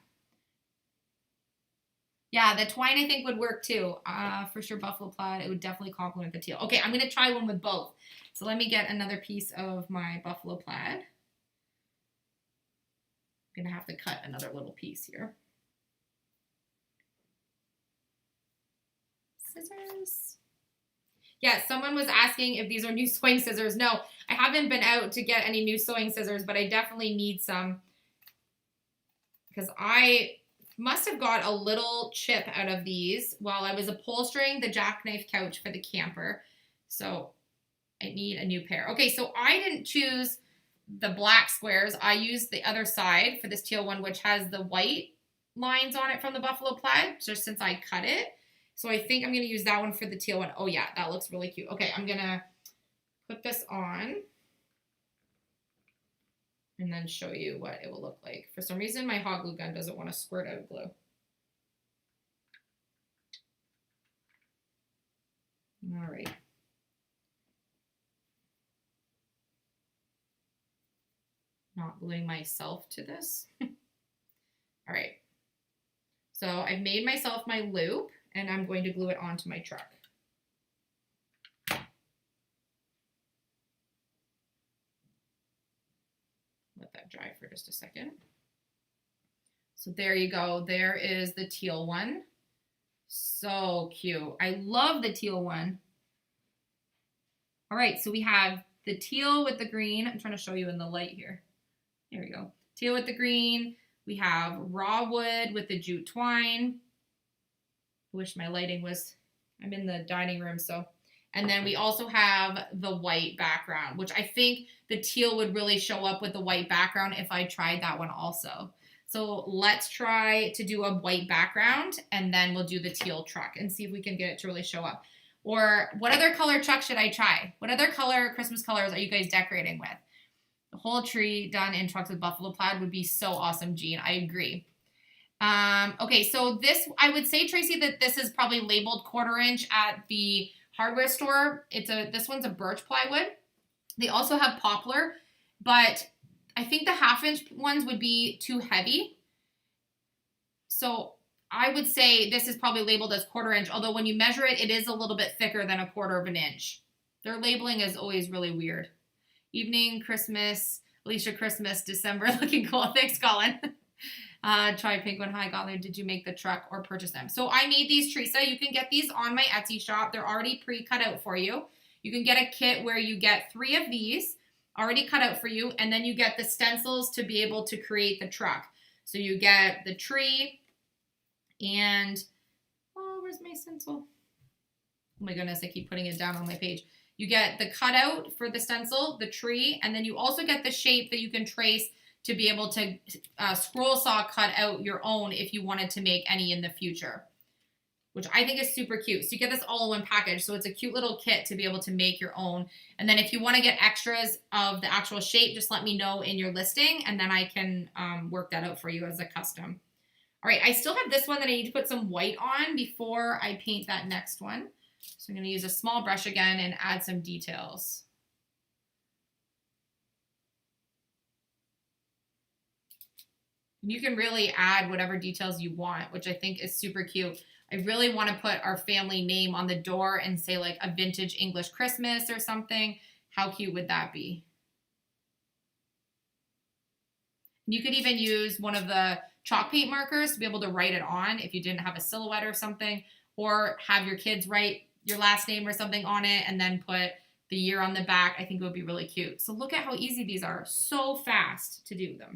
Yeah, the twine I think would work too. For sure, buffalo plaid. It would definitely complement the teal. Okay, I'm going to try one with both. So let me get another piece of my buffalo plaid. I'm going to have to cut another little piece here. Scissors. Yeah, someone was asking if these are new sewing scissors. No, I haven't been out to get any new sewing scissors, but I definitely need some. Because I must have got a little chip out of these while I was upholstering the jackknife couch for the camper. So I need a new pair. Okay, so I didn't choose the black squares. I used the other side for this teal one, which has the white lines on it from the buffalo plaid, just since I cut it. So I think I'm going to use that one for the teal one. Oh yeah, that looks really cute. Okay, I'm going to put this on and then show you what it will look like. For some reason, my hot glue gun doesn't want to squirt out glue. All right. Not gluing myself to this. All right. So I've made myself my loop, and I'm going to glue it onto my truck. Let that dry for just a second. So there you go. There is the teal one. So cute. I love the teal one. All right, so we have the teal with the green. I'm trying to show you in the light here. There we go. Teal with the green. We have raw wood with the jute twine. I wish my lighting was, I'm in the dining room, so. And then we also have the white background, which I think the teal would really show up with the white background if I tried that one also. So let's try to do a white background, and then we'll do the teal truck and see if we can get it to really show up. Or what other color truck should I try? What other color, Christmas colors, are you guys decorating with? The whole tree done in trucks with buffalo plaid would be so awesome, Jean. I agree. Okay, so this, I would say, Tracy, that this is probably labeled 1/4 inch at the hardware store. This one's a birch plywood. They also have poplar, but I think the 1/2 inch ones would be too heavy. So I would say this is probably labeled as 1/4 inch, although when you measure it, it is a little bit thicker than 1/4 inch. Their labeling is always really weird. Evening, Christmas, Elysia Christmas, December, looking cool. Thanks, Colin. Try pink one. Hi, Colin. Did you make the truck or purchase them? So I made these, Teresa. You can get these on my Etsy shop. They're already pre-cut out for you. You can get a kit where you get 3 of these already cut out for you, and then you get the stencils to be able to create the truck. So you get the tree and, oh, where's my stencil? Oh my goodness, I keep putting it down on my page. You get the cutout for the stencil, the tree, and then you also get the shape that you can trace to be able to scroll saw cut out your own if you wanted to make any in the future, which I think is super cute. So you get this all in one package. So it's a cute little kit to be able to make your own. And then if you want to get extras of the actual shape, just let me know in your listing, and then I can work that out for you as a custom. All right, I still have this one that I need to put some white on before I paint that next one. So I'm going to use a small brush again and add some details. And you can really add whatever details you want, which I think is super cute. I really want to put our family name on the door and say like a vintage English Christmas or something. How cute would that be? You could even use one of the chalk paint markers to be able to write it on if you didn't have a silhouette or something, or have your kids write your last name or something on it and then put the year on the back. I think it would be really cute. So look at how easy these are. So fast to do them.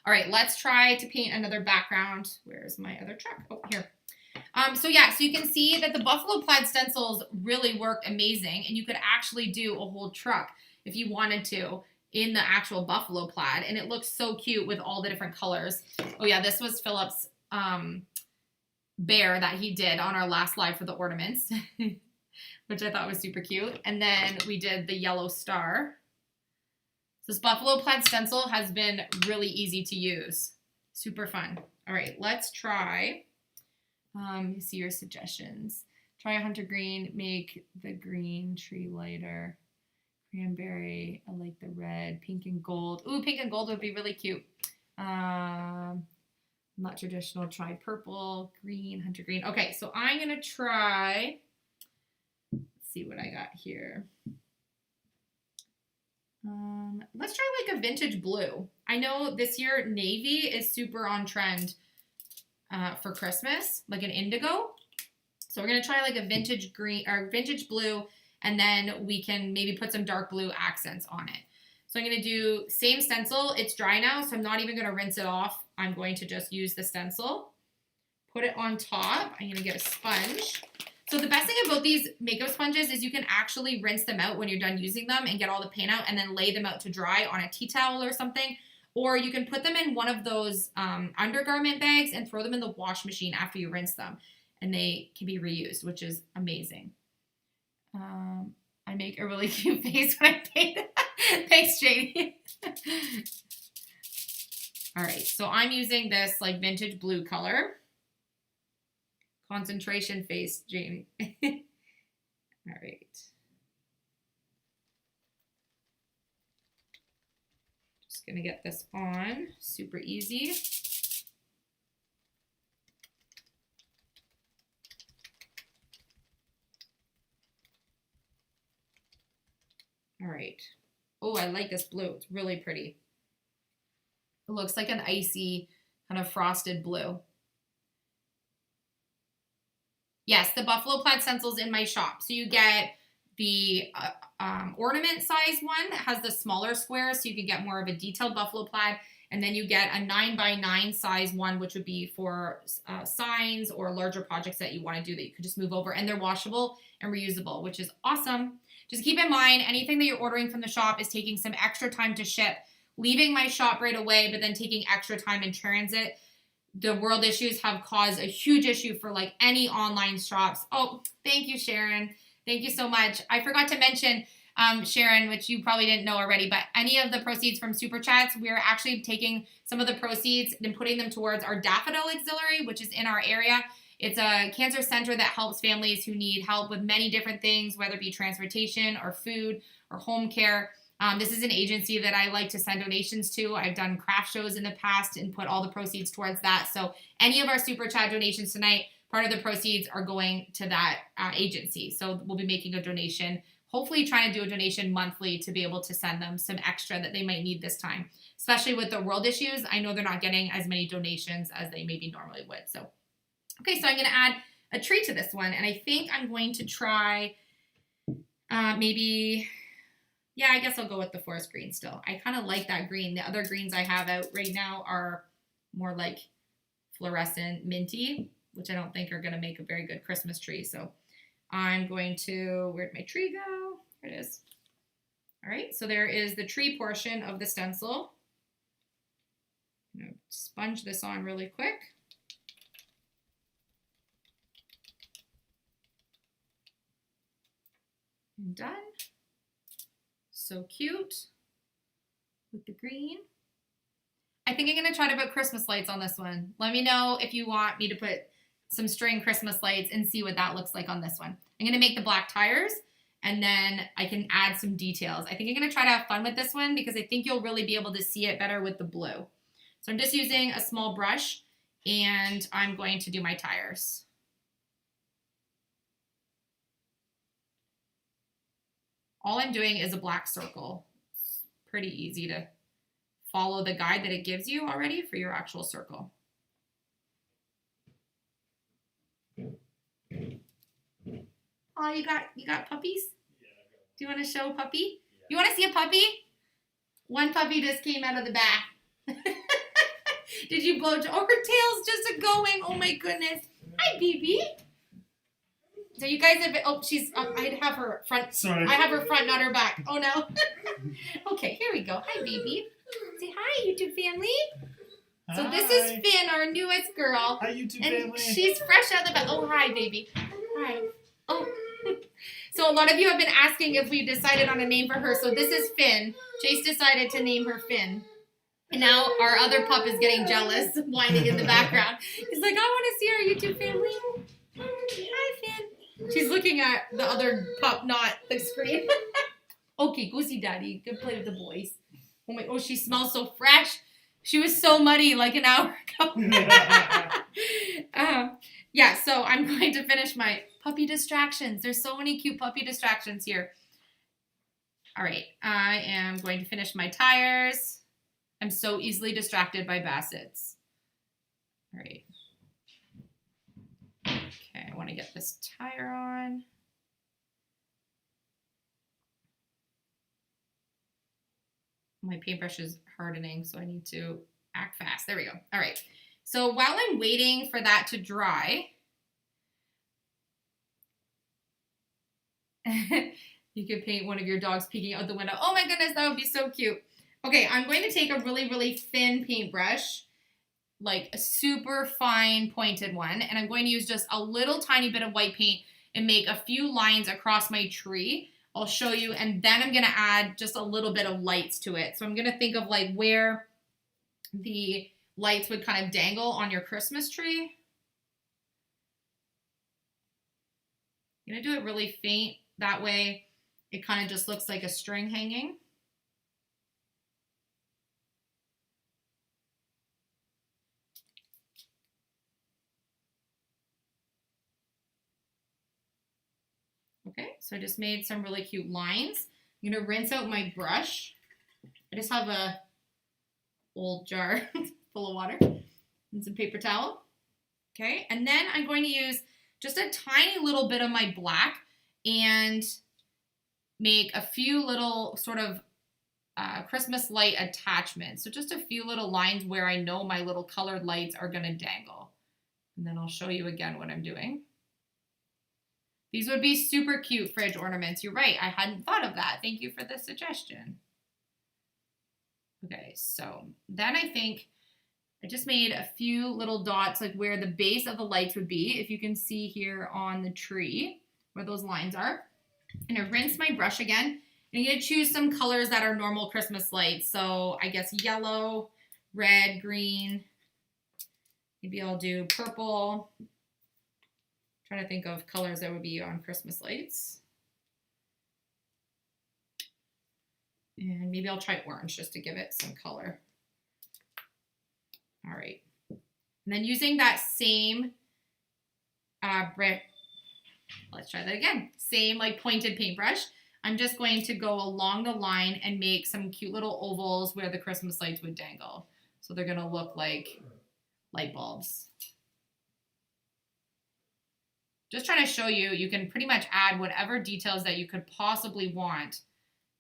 All right, let's try to paint another background. Where's my other truck? Oh, here. So you can see that the buffalo plaid stencils really work amazing, and you could actually do a whole truck if you wanted to in the actual buffalo plaid, and it looks so cute with all the different colors. Oh yeah, this was Philip's bear that he did on our last live for the ornaments, which I thought was super cute. And then we did the yellow star. This buffalo plaid stencil has been really easy to use. Super fun. All right, let's try. See your suggestions. Try a hunter green, make the green tree lighter. Cranberry, I like the red, pink and gold. Ooh, pink and gold would be really cute. Not traditional, try purple, green, hunter green. Okay, so I'm gonna try, let's see what I got here. Let's try like a vintage blue. I know this year navy is super on trend for Christmas, like an indigo. So we're gonna try like a vintage green or vintage blue, and then we can maybe put some dark blue accents on it. So I'm gonna do same stencil. It's dry now, so I'm not even gonna rinse it off. I'm going to just use the stencil, put it on top. I'm gonna get a sponge. So the best thing about these makeup sponges is you can actually rinse them out when you're done using them and get all the paint out and then lay them out to dry on a tea towel or something. Or you can put them in one of those undergarment bags and throw them in the wash machine after you rinse them. And they can be reused, which is amazing. I make a really cute face when I paint it. Thanks, Janie. All right, so I'm using this like vintage blue color. Concentration face, Jamie. All right. Just gonna get this on, super easy. All right. Oh, I like this blue. It's really pretty. It looks like an icy kind of frosted blue. Yes, the buffalo plaid stencils in my shop. So you get the ornament size one that has the smaller squares, so you can get more of a detailed buffalo plaid. And then you get a 9x9 size one, which would be for signs or larger projects that you want to do that you could just move over. And they're washable and reusable, which is awesome. Just keep in mind, anything that you're ordering from the shop is taking some extra time to ship. Leaving my shop right away, but then taking extra time in transit. The world issues have caused a huge issue for like any online shops. Oh, thank you, Sharon. Thank you so much. I forgot to mention, Sharon, which you probably didn't know already, but any of the proceeds from Super Chats, we're actually taking some of the proceeds and putting them towards our Daffodil Auxiliary, which is in our area. It's a cancer center that helps families who need help with many different things, whether it be transportation or food or home care. This is an agency that I like to send donations to. I've done craft shows in the past and put all the proceeds towards that. So any of our Super Chat donations tonight, part of the proceeds are going to that agency. So we'll be making a donation, hopefully trying to do a donation monthly to be able to send them some extra that they might need this time. Especially with the world issues, I know they're not getting as many donations as they maybe normally would. So, okay, so I'm going to add a tree to this one. And I think I'm going to try maybe... Yeah, I guess I'll go with the forest green still. I kind of like that green. The other greens I have out right now are more like fluorescent minty, which I don't think are going to make a very good Christmas tree. So I'm going to, where'd my tree go? There it is. All right, so there is the tree portion of the stencil. I'm going to sponge this on really quick. And done. So cute with the green. I think I'm going to try to put Christmas lights on this one. Let me know if you want me to put some string Christmas lights and see what that looks like on this one. I'm going to make the black tires and then I can add some details. I think I'm going to try to have fun with this one because I think you'll really be able to see it better with the blue. So I'm just using a small brush and I'm going to do my tires. All I'm doing is a black circle. It's pretty easy to follow the guide that it gives you already for your actual circle. Oh, you got puppies? Yeah, I got Do you want to show a puppy? Yeah. You want to see a puppy? One puppy just came out of the back. Did you blow? Oh, her tail's just a-going. Oh my goodness. Hi, baby. So you guys have, oh, she's, I'd have her front. Sorry. I have her front, not her back. Oh no. Okay, here we go. Hi, baby. Say hi, YouTube family. Hi. So this is Finn, our newest girl. Hi, YouTube And family. she's fresh out of the back. Oh, hi, baby. Hi. Oh. So a lot of you have been asking if we decided on a name for her. So this is Finn. Chase decided to name her Finn. And now our other pup is getting jealous, whining in the background. He's like, I want to see our YouTube family. Hi, Finn. She's looking at the other pup, not the screen. Okay, go see Daddy. Go play with the boys. Oh my! Oh, she smells so fresh. She was so muddy like an hour ago. Yeah, so I'm going to finish my puppy distractions. There's so many cute puppy distractions here. All right, I am going to finish my tires. I'm so easily distracted by Bassets. All right. Okay, I want to get this tire on. My paintbrush is hardening, so I need to act fast. There we go. All right. So while I'm waiting for that to dry, you could paint one of your dogs peeking out the window. Oh my goodness, that would be so cute. Okay, I'm going to take a really, really thin paintbrush, like a super fine pointed one, and I'm going to use just a little tiny bit of white paint and make a few lines across my tree. I'll show you, and then I'm going to add just a little bit of lights to it. So I'm going to think of like where the lights would kind of dangle on your Christmas tree. I'm going to do it really faint. That way it kind of just looks like a string hanging. Okay, so I just made some really cute lines. I'm going to rinse out my brush. I just have a old jar full of water and some paper towel. Okay, and then I'm going to use just a tiny little bit of my black and make a few little sort of Christmas light attachment. So just a few little lines where I know my little colored lights are going to dangle. And then I'll show you again what I'm doing. These would be super cute fridge ornaments. You're right. I hadn't thought of that. Thank you for the suggestion. Okay, so then I think I just made a few little dots like where the base of the lights would be. If you can see here on the tree where those lines are. I'm going to rinse my brush again. And I'm going to choose some colors that are normal Christmas lights. So I guess yellow, red, green. Maybe I'll do purple. Trying to think of colors that would be on Christmas lights. And maybe I'll try orange just to give it some color. All right. And then using that same let's try that again. Same like pointed paintbrush. I'm just going to go along the line and make some cute little ovals where the Christmas lights would dangle. So they're going to look like light bulbs. Just trying to show you, you can pretty much add whatever details that you could possibly want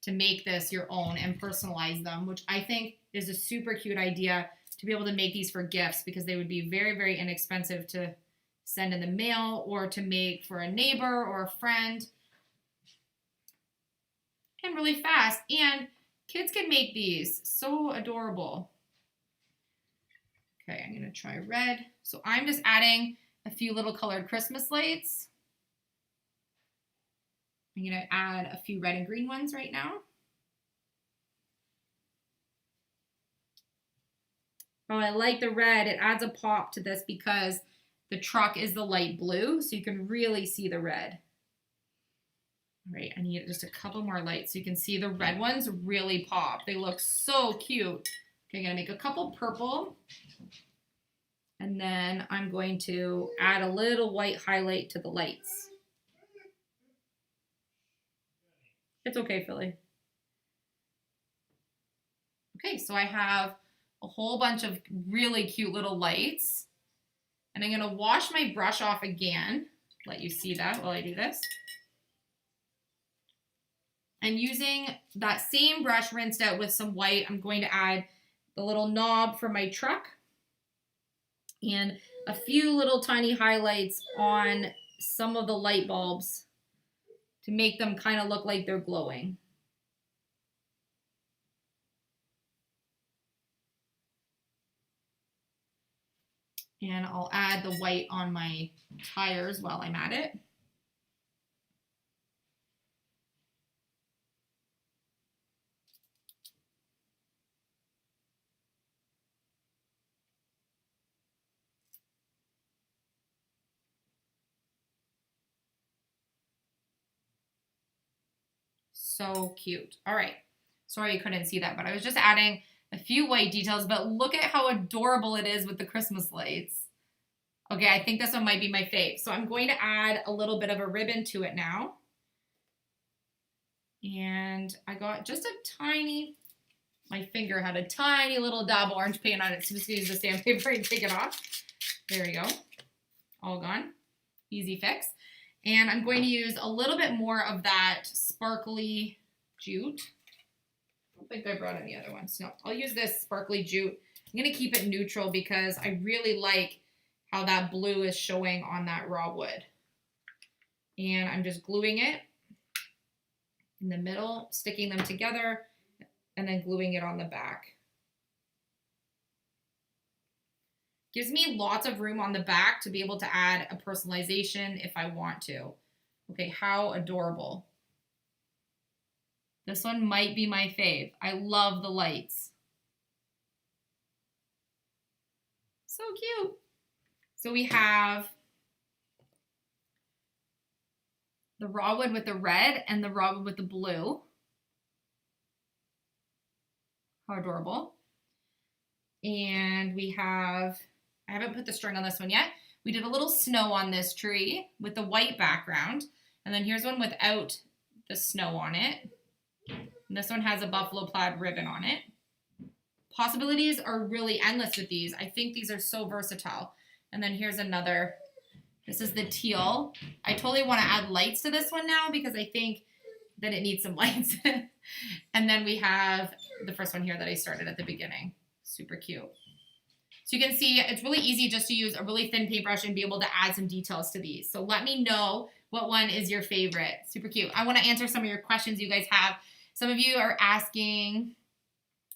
to make this your own and personalize them, which I think is a super cute idea to be able to make these for gifts because they would be very, very inexpensive to send in the mail or to make for a neighbor or a friend. And really fast. And kids can make these. So adorable. Okay, I'm going to try red. So I'm just adding a few little colored Christmas lights. I'm going to add a few red and green ones right now. Oh, I like the red. It adds a pop to this because the truck is the light blue, so you can really see the red. All right, I need just a couple more lights so you can see the red ones really pop. They look so cute. Okay, I'm going to make a couple purple. And then I'm going to add a little white highlight to the lights. It's okay, Philly. Okay, so I have a whole bunch of really cute little lights. And I'm going to wash my brush off again. Let you see that while I do this. And using that same brush rinsed out with some white, I'm going to add the little knob for my truck. And a few little tiny highlights on some of the light bulbs to make them kind of look like they're glowing. And I'll add the white on my tires while I'm at it. So cute. All right. Sorry you couldn't see that, but I was just adding a few white details, but look at how adorable it is with the Christmas lights. Okay, I think this one might be my fave. So I'm going to add a little bit of a ribbon to it now. And I got just a tiny, my finger had a tiny little dab of orange paint on it. So I'm just going to use the sandpaper and take it off. There we go. All gone. Easy fix. And I'm going to use a little bit more of that sparkly jute. I don't think I brought any other ones. No, I'll use this sparkly jute. I'm going to keep it neutral because I really like how that blue is showing on that raw wood. And I'm just gluing it in the middle, sticking them together, and then gluing it on the back. Gives me lots of room on the back to be able to add a personalization if I want to. Okay, how adorable. This one might be my fave. I love the lights. So cute. So we have the raw wood with the red and the raw wood with the blue. How adorable. And we have, I haven't put the string on this one yet. We did a little snow on this tree with the white background. And then here's one without the snow on it. And this one has a buffalo plaid ribbon on it. Possibilities are really endless with these. I think these are so versatile. And then here's another. This is the teal. I totally want to add lights to this one now because I think that it needs some lights. And then we have the first one here that I started at the beginning. Super cute. So you can see it's really easy just to use a really thin paintbrush and be able to add some details to these. So let me know what one is your favorite. Super cute. I want to answer some of your questions you guys have. Some of you are asking,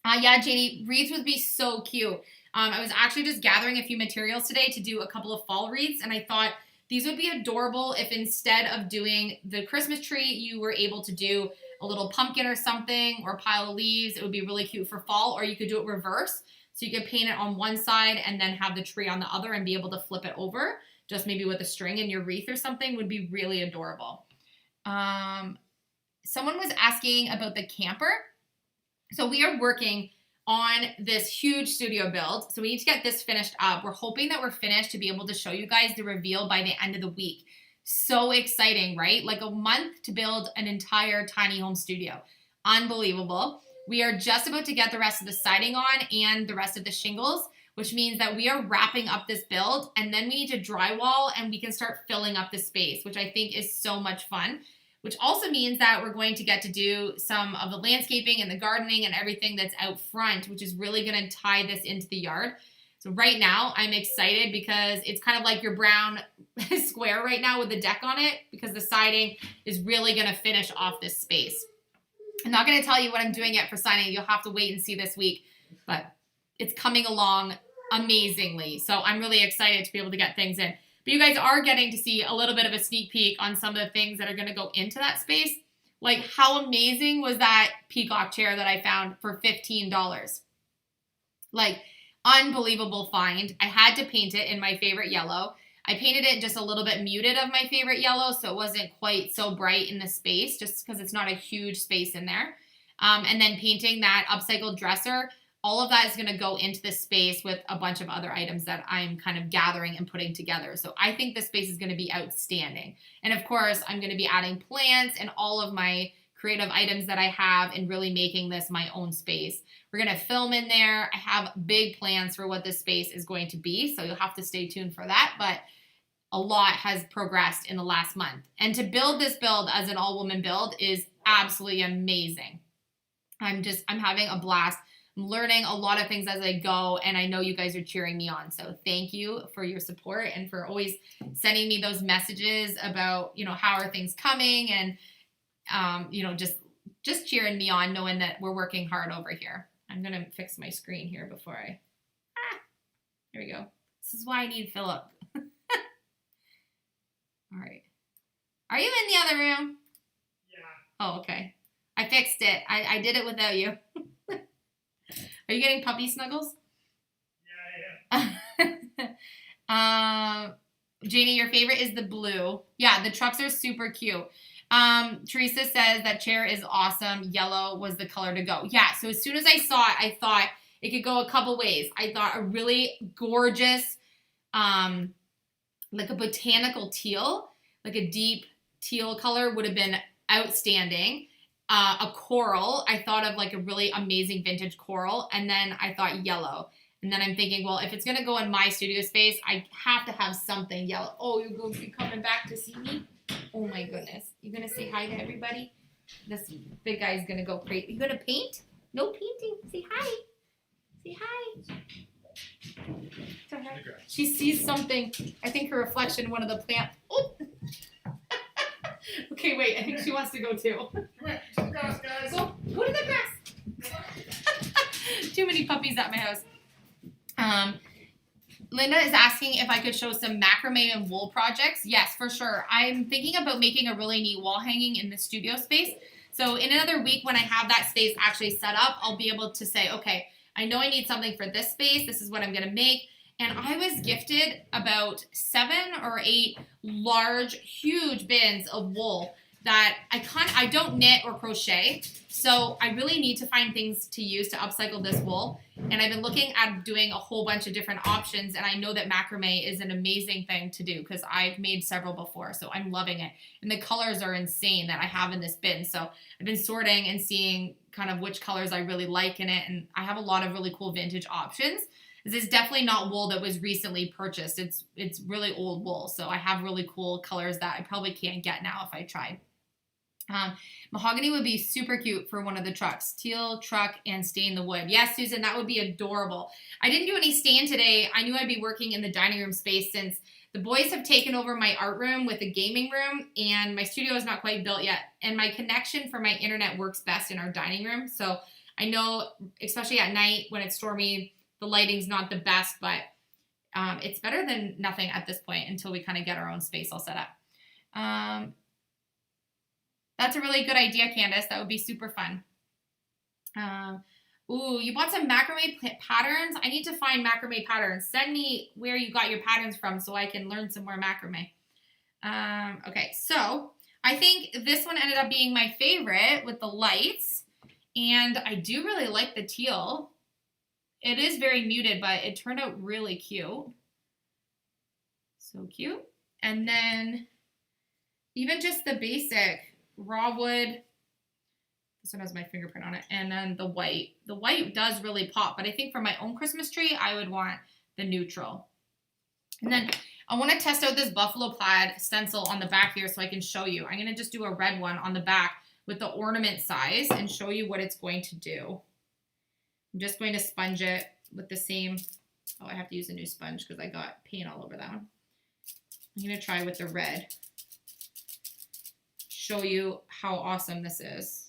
yeah, Janie, wreaths would be so cute. I was actually just gathering a few materials today to do a couple of fall wreaths, and I thought these would be adorable if instead of doing the Christmas tree, you were able to do a little pumpkin or something or a pile of leaves. It would be really cute for fall, or you could do it reverse. So you could paint it on one side and then have the tree on the other and be able to flip it over, just maybe with a string in your wreath or something would be really adorable. Someone was asking about the camper. So we are working on this huge studio build. So we need to get this finished up. We're hoping that we're finished to be able to show you guys the reveal by the end of the week. So exciting, right? Like a month to build an entire tiny home studio. Unbelievable. We are just about to get the rest of the siding on and the rest of the shingles, which means that we are wrapping up this build, and then we need to drywall and we can start filling up the space, which I think is so much fun. Which also means that we're going to get to do some of the landscaping and the gardening and everything that's out front, which is really going to tie this into the yard. So right now I'm excited because it's kind of like your brown square right now with the deck on it, because the siding is really going to finish off this space. I'm not going to tell you what I'm doing yet for siding. You'll have to wait and see this week, but it's coming along amazingly. So I'm really excited to be able to get things in. But you guys are getting to see a little bit of a sneak peek on some of the things that are going to go into that space. Like, how amazing was that peacock chair that I found for $15? Like, unbelievable find. I had to paint it in my favorite yellow. I painted it just a little bit muted of my favorite yellow, so it wasn't quite so bright in the space, just because it's not a huge space in there. And then painting that upcycled dresser, all of that is going to go into this space with a bunch of other items that I'm kind of gathering and putting together. So I think this space is going to be outstanding. And of course, I'm going to be adding plants and all of my creative items that I have and really making this my own space. We're going to film in there. I have big plans for what this space is going to be, so you'll have to stay tuned for that. But a lot has progressed in the last month. And to build this build as an all-woman build is absolutely amazing. I'm having a blast. I'm learning a lot of things as I go, and I know you guys are cheering me on. So thank you for your support and for always sending me those messages about, how are things coming, and, just cheering me on, knowing that we're working hard over here. I'm going to fix my screen here before there we go. This is why I need Philip. All right. Are you in the other room? Yeah. Oh, okay. I fixed it. I did it without you. Are you getting puppy snuggles? Yeah. Janie, your favorite is the blue. Yeah, the trucks are super cute. Teresa says that chair is awesome. Yellow was the color to go. Yeah, so as soon as I saw it, I thought it could go a couple ways. I thought a really gorgeous, like a botanical teal, like a deep teal color would have been outstanding. A coral, I thought of like a really amazing vintage coral, and then I thought yellow. And then I'm thinking, well, if it's going to go in my studio space, I have to have something yellow. Oh, you're going to be coming back to see me? Oh my goodness. You're going to say hi to everybody? This big guy's going to go crazy. You going to paint? No painting. Say hi. Say hi. So hi. She sees something. I think her reflection in one of the plants. Oh. Okay, wait. I think she wants to go too. Come here. To the grass, guys. Go to the grass. Too many puppies at my house. Linda is asking if I could show some macrame and wool projects. Yes, for sure. I'm thinking about making a really neat wall hanging in the studio space. So in another week when I have that space actually set up, I'll be able to say, okay, I know I need something for this space. This is what I'm going to make. And I was gifted about 7 or 8 large, huge bins of wool that I don't knit or crochet. So I really need to find things to use to upcycle this wool. And I've been looking at doing a whole bunch of different options. And I know that macrame is an amazing thing to do because I've made several before. So I'm loving it. And the colors are insane that I have in this bin. So I've been sorting and seeing kind of which colors I really like in it. And I have a lot of really cool vintage options. This is definitely not wool that was recently purchased. It's really old wool. So I have really cool colors that I probably can't get now if I tried. Mahogany would be super cute for one of the trucks. Teal, truck, and stain the wood. Yes, Susan, that would be adorable. I didn't do any stain today. I knew I'd be working in the dining room space since the boys have taken over my art room with a gaming room, and my studio is not quite built yet. And my connection for my internet works best in our dining room. So I know, especially at night when it's stormy, the lighting's not the best, but it's better than nothing at this point until we kind of get our own space all set up. That's a really good idea, Candace. That would be super fun. Ooh, you bought some macrame patterns? I need to find macrame patterns. Send me where you got your patterns from so I can learn some more macrame. Okay, so I think this one ended up being my favorite with the lights. And I do really like the teal. It is very muted, but it turned out really cute. So cute. And then even just the basic raw wood. This one has my fingerprint on it. And then the white. The white does really pop, but I think for my own Christmas tree, I would want the neutral. And then I want to test out this buffalo plaid stencil on the back here so I can show you. I'm going to just do a red one on the back with the ornament size and show you what it's going to do. I'm just going to sponge it with the same, oh, I have to use a new sponge because I got paint all over that one. I'm going to try with the red. Show you how awesome this is.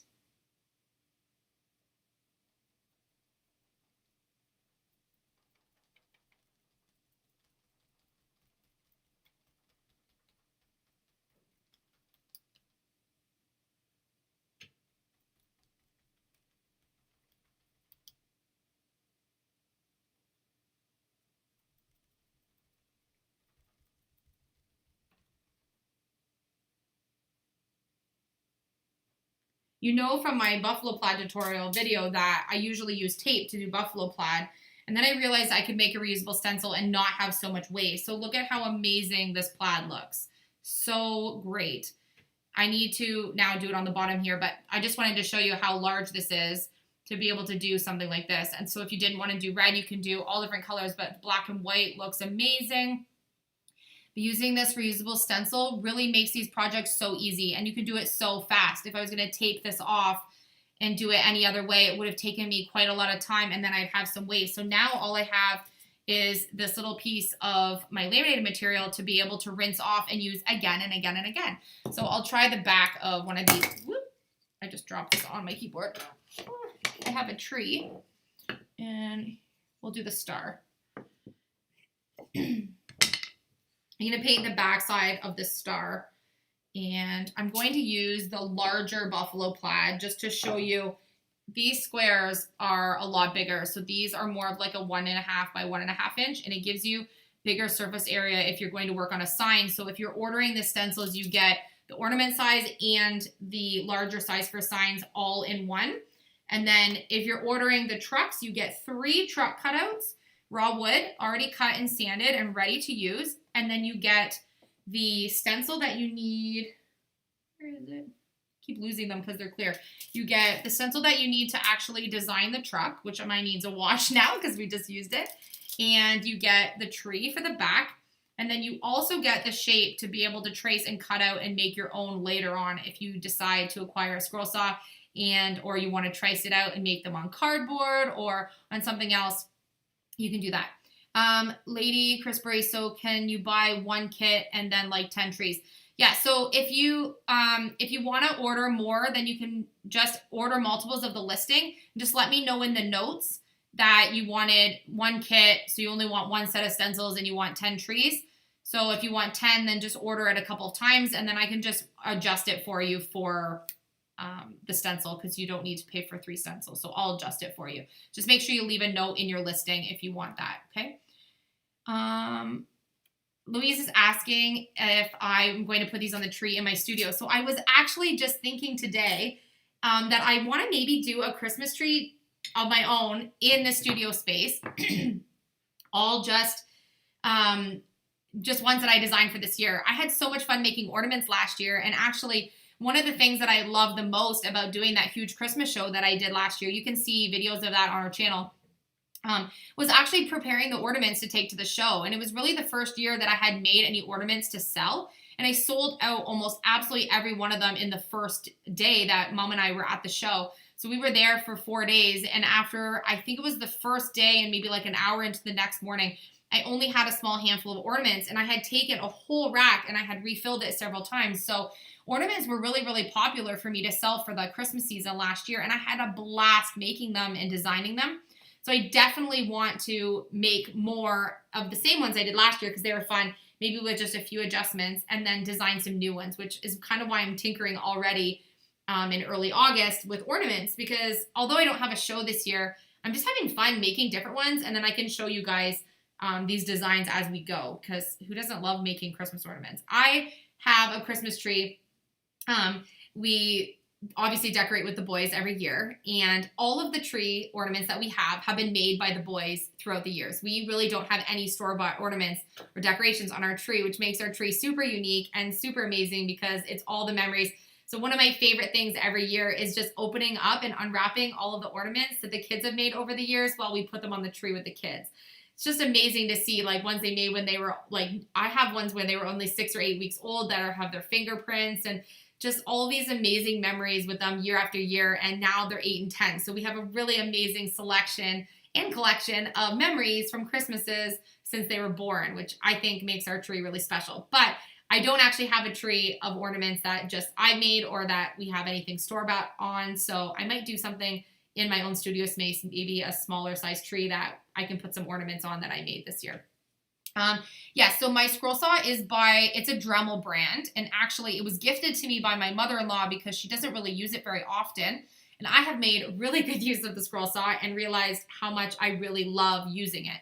You know from my buffalo plaid tutorial video that I usually use tape to do buffalo plaid. And then I realized I could make a reusable stencil and not have so much waste. So look at how amazing this plaid looks. So great. I need to now do it on the bottom here, but I just wanted to show you how large this is to be able to do something like this. And so if you didn't want to do red, you can do all different colors, but black and white looks amazing. Using this reusable stencil really makes these projects so easy, and you can do it so fast. If I was going to tape this off and do it any other way, it would have taken me quite a lot of time, and then I'd have some waste. So now all I have is this little piece of my laminated material to be able to rinse off and use again and again and again. So I'll try the back of one of these. Whoop, I just dropped this on my keyboard. I have a tree, and we'll do the star. I'm going to paint the backside of this star, and I'm going to use the larger buffalo plaid just to show you these squares are a lot bigger. So these are more of like a 1.5 by 1.5 inch, and it gives you bigger surface area if you're going to work on a sign. So if you're ordering the stencils, you get the ornament size and the larger size for signs all in one. And then if you're ordering the trucks, you get 3 truck cutouts, raw wood, already cut and sanded and ready to use. And then you get the stencil that you need. Where is it? Keep losing them because they're clear. You get the stencil that you need to actually design the truck, which mine needs a wash now because we just used it. And you get the tree for the back. And then you also get the shape to be able to trace and cut out and make your own later on if you decide to acquire a scroll saw or you want to trace it out and make them on cardboard or on something else. You can do that. Lady Chrisbury, so can you buy 1 kit and then like 10 trees? Yeah, so if you want to order more, then you can just order multiples of the listing. Just let me know in the notes that you wanted 1 kit, so you only want 1 set of stencils and you want 10 trees. So if you want 10, then just order it a couple of times, and then I can just adjust it for you for the stencil because you don't need to pay for 3 stencils. So I'll adjust it for you. Just make sure you leave a note in your listing if you want that, okay? Louise is asking if I'm going to put these on the tree in my studio. So I was actually just thinking today that I want to maybe do a Christmas tree of my own in the studio space. All just ones that I designed for this year. I had so much fun making ornaments last year, and actually one of the things that I love the most about doing that huge Christmas show that I did last year, you can see videos of that on our channel, was actually preparing the ornaments to take to the show. And it was really the first year that I had made any ornaments to sell. And I sold out almost absolutely every one of them in the first day that Mom and I were at the show. So we were there for 4 days. And after, I think it was the first day and maybe like an hour into the next morning, I only had a small handful of ornaments. And I had taken a whole rack and I had refilled it several times. So ornaments were really, really popular for me to sell for the Christmas season last year. And I had a blast making them and designing them. So I definitely want to make more of the same ones I did last year because they were fun, maybe with just a few adjustments, and then design some new ones, which is kind of why I'm tinkering already in early August with ornaments, because although I don't have a show this year, I'm just having fun making different ones, and then I can show you guys these designs as we go, because who doesn't love making Christmas ornaments? I have a Christmas tree. We obviously decorate with the boys every year, and all of the tree ornaments that we have been made by the boys throughout the years. We really don't have any store-bought ornaments or decorations on our tree, which makes our tree super unique and super amazing because it's all the memories. So one of my favorite things every year is just opening up and unwrapping all of the ornaments that the kids have made over the years while we put them on the tree with the kids. It's just amazing to see, like, ones they made when they were, like, I have ones when they were only 6 or 8 weeks old that have their fingerprints, and just all these amazing memories with them year after year, and now they're 8 and 10. So we have a really amazing selection and collection of memories from Christmases since they were born, which I think makes our tree really special. But I don't actually have a tree of ornaments that just I made or that we have anything store-bought on, so I might do something in my own studio space, maybe a smaller size tree that I can put some ornaments on that I made this year. So my scroll saw it's a Dremel brand, and actually it was gifted to me by my mother-in-law because she doesn't really use it very often, and I have made really good use of the scroll saw and realized how much I really love using it.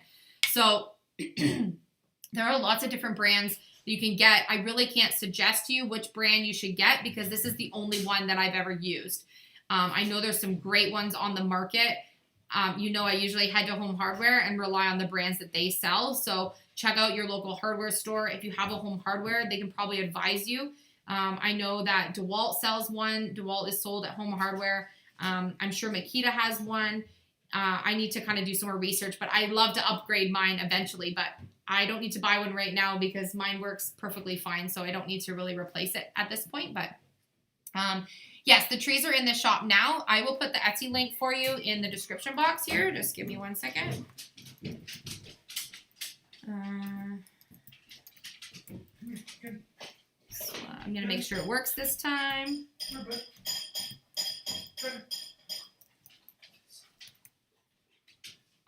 So there are lots of different brands that you can get. I really can't suggest to you which brand you should get because this is the only one that I've ever used. I know there's some great ones on the market. I usually head to Home Hardware and rely on the brands that they sell. So check out your local hardware store. If you have a Home Hardware, they can probably advise you. I know that DeWalt sells one. DeWalt is sold at Home Hardware. I'm sure Makita has one. I need to kind of do some more research, but I'd love to upgrade mine eventually. But I don't need to buy one right now because mine works perfectly fine. So I don't need to really replace it at this point. But yes, the trees are in the shop now. I will put the Etsy link for you in the description box here. Just give me 1 second. So I'm going to make sure it works this time.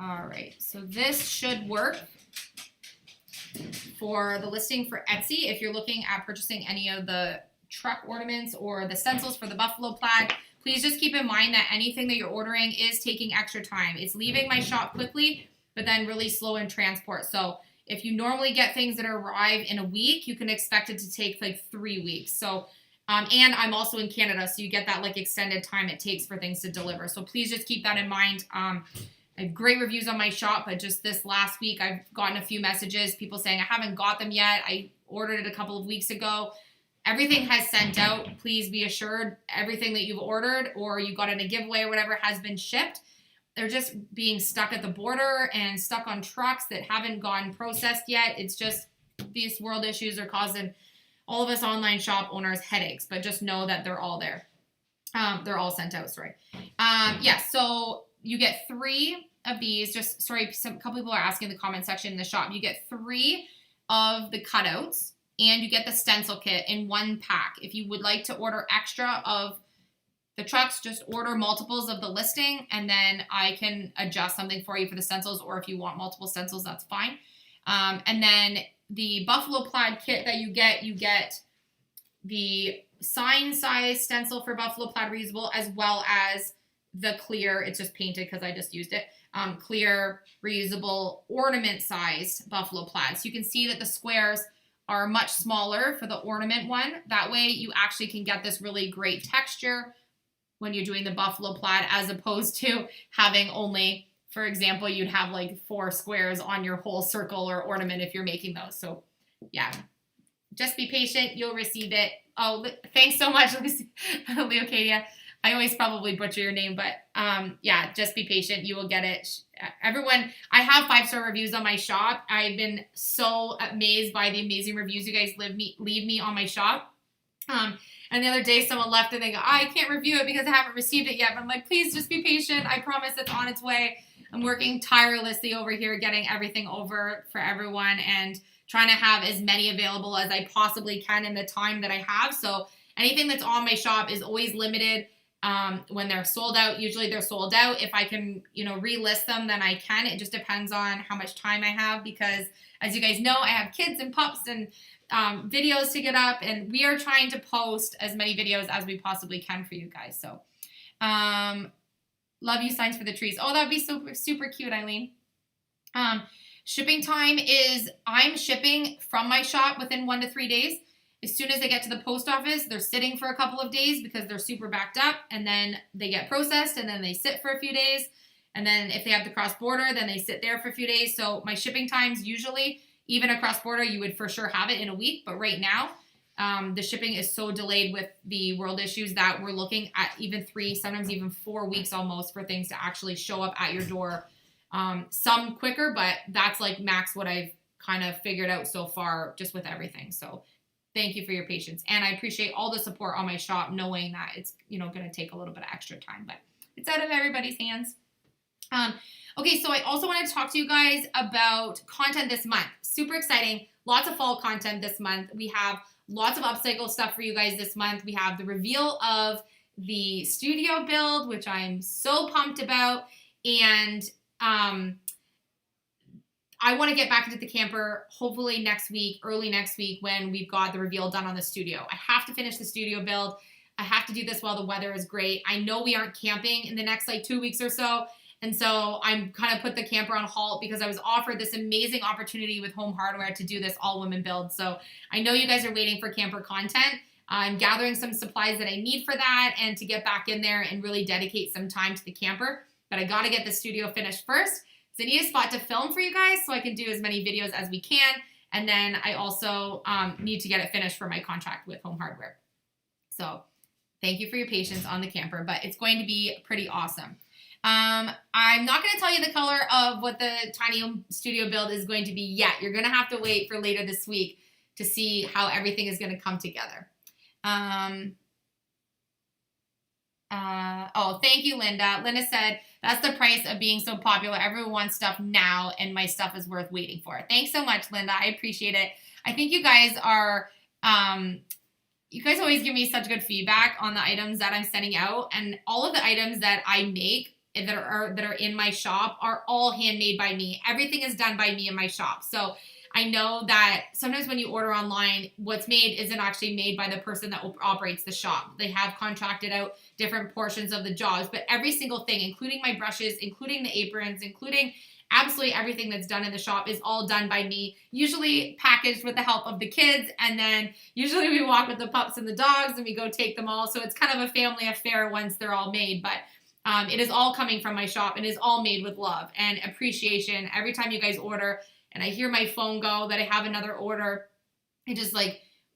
All right, so this should work for the listing for Etsy. If you're looking at purchasing any of the truck ornaments or the stencils for the buffalo plaid, please just keep in mind that anything that you're ordering is taking extra time. It's leaving my shop quickly, but then really slow in transport. So if you normally get things that arrive in a week, you can expect it to take like 3 weeks. So, and I'm also in Canada, so you get that like extended time it takes for things to deliver. So please just keep that in mind. I have great reviews on my shop, but just this last week, I've gotten a few messages, people saying I haven't got them yet. I ordered it a couple of weeks ago. Everything has sent out. Please be assured everything that you've ordered or you got in a giveaway or whatever has been shipped. They're just being stuck at the border and stuck on trucks that haven't gotten processed yet. It's just these world issues are causing all of us online shop owners headaches, but just know that they're all there. They're all sent out, sorry. So you get 3 of these. A couple people are asking in the comment section in the shop. You get 3 of the cutouts and you get the stencil kit in 1 pack. If you would like to order extra of the trucks, just order multiples of the listing and then I can adjust something for you for the stencils, or if you want multiple stencils, that's fine. And then the buffalo plaid kit that you get the sign size stencil for buffalo plaid reusable, as well as the clear, it's just painted because I just used it, clear reusable ornament sized buffalo plaid. So you can see that the squares are much smaller for the ornament one. That way you actually can get this really great texture when you're doing the buffalo plaid, as opposed to having only, for example, you'd have like 4 squares on your whole circle or ornament if you're making those. So yeah, just be patient. You'll receive it. Oh, thanks so much, Leocadia. I always probably butcher your name, but yeah, just be patient. You will get it. Everyone, I have 5-star reviews on my shop. I've been so amazed by the amazing reviews you guys leave me on my shop. And the other day someone left and they go, I can't review it because I haven't received it yet. But I'm like, please just be patient. I promise it's on its way. I'm working tirelessly over here, getting everything over for everyone and trying to have as many available as I possibly can in the time that I have. So anything that's on my shop is always limited. When they're sold out, usually they're sold out. If I can, relist them, then I can. It just depends on how much time I have because, as you guys know, I have kids and pups and videos to get up, and we are trying to post as many videos as we possibly can for you guys. So, love you signs for the trees. Oh, that'd be super, super cute, Eileen. Shipping time is I'm shipping from my shop within 1 to 3 days. As soon as they get to the post office, they're sitting for a couple of days because they're super backed up, and then they get processed, and then they sit for a few days. And then if they have to cross border, then they sit there for a few days. So my shipping times usually, even across border, you would for sure have it in a week. But right now, the shipping is so delayed with the world issues that we're looking at even 3, sometimes even 4 weeks almost for things to actually show up at your door. Some quicker, but that's like max what I've kind of figured out so far just with everything. So thank you for your patience. And I appreciate all the support on my shop, knowing that it's, going to take a little bit of extra time, but it's out of everybody's hands. Okay, so I also want to talk to you guys about content this month. Super exciting. Lots of fall content this month. We have lots of upcycle stuff for you guys this month. We have the reveal of the studio build, which I'm so pumped about. And I want to get back into the camper hopefully next week, early next week, when we've got the reveal done on the studio. I have to finish the studio build. I have to do this while the weather is great. I know we aren't camping in the next 2 weeks or so. And so I'm kind of put the camper on halt because I was offered this amazing opportunity with Home Hardware to do this all-women build. So I know you guys are waiting for camper content. I'm gathering some supplies that I need for that and to get back in there and really dedicate some time to the camper. But I got to get the studio finished first. So I need a spot to film for you guys so I can do as many videos as we can. And then I also need to get it finished for my contract with Home Hardware. So thank you for your patience on the camper, but it's going to be pretty awesome. I'm not going to tell you the color of what the tiny home studio build is going to be yet. You're going to have to wait for later this week to see how everything is going to come together. Oh, thank you, Linda. Linda said, that's the price of being so popular. Everyone wants stuff now, and my stuff is worth waiting for. Thanks so much, Linda. I appreciate it. I think you guys are, you guys always give me such good feedback on the items that I'm sending out, and all of the items that I make that are in my shop are all handmade by me. Everything is done by me in my shop. So I know that sometimes when you order online, what's made isn't actually made by the person that operates the shop. They have contracted out different portions of the jobs, but every single thing, including my brushes, including the aprons, including absolutely everything that's done in the shop is all done by me, usually packaged with the help of the kids. And then usually we walk with the pups and the dogs and we go take them all. So it's kind of a family affair once they're all made, but it is all coming from my shop and is all made with love and appreciation. Every time you guys order and I hear my phone go that I have another order, it just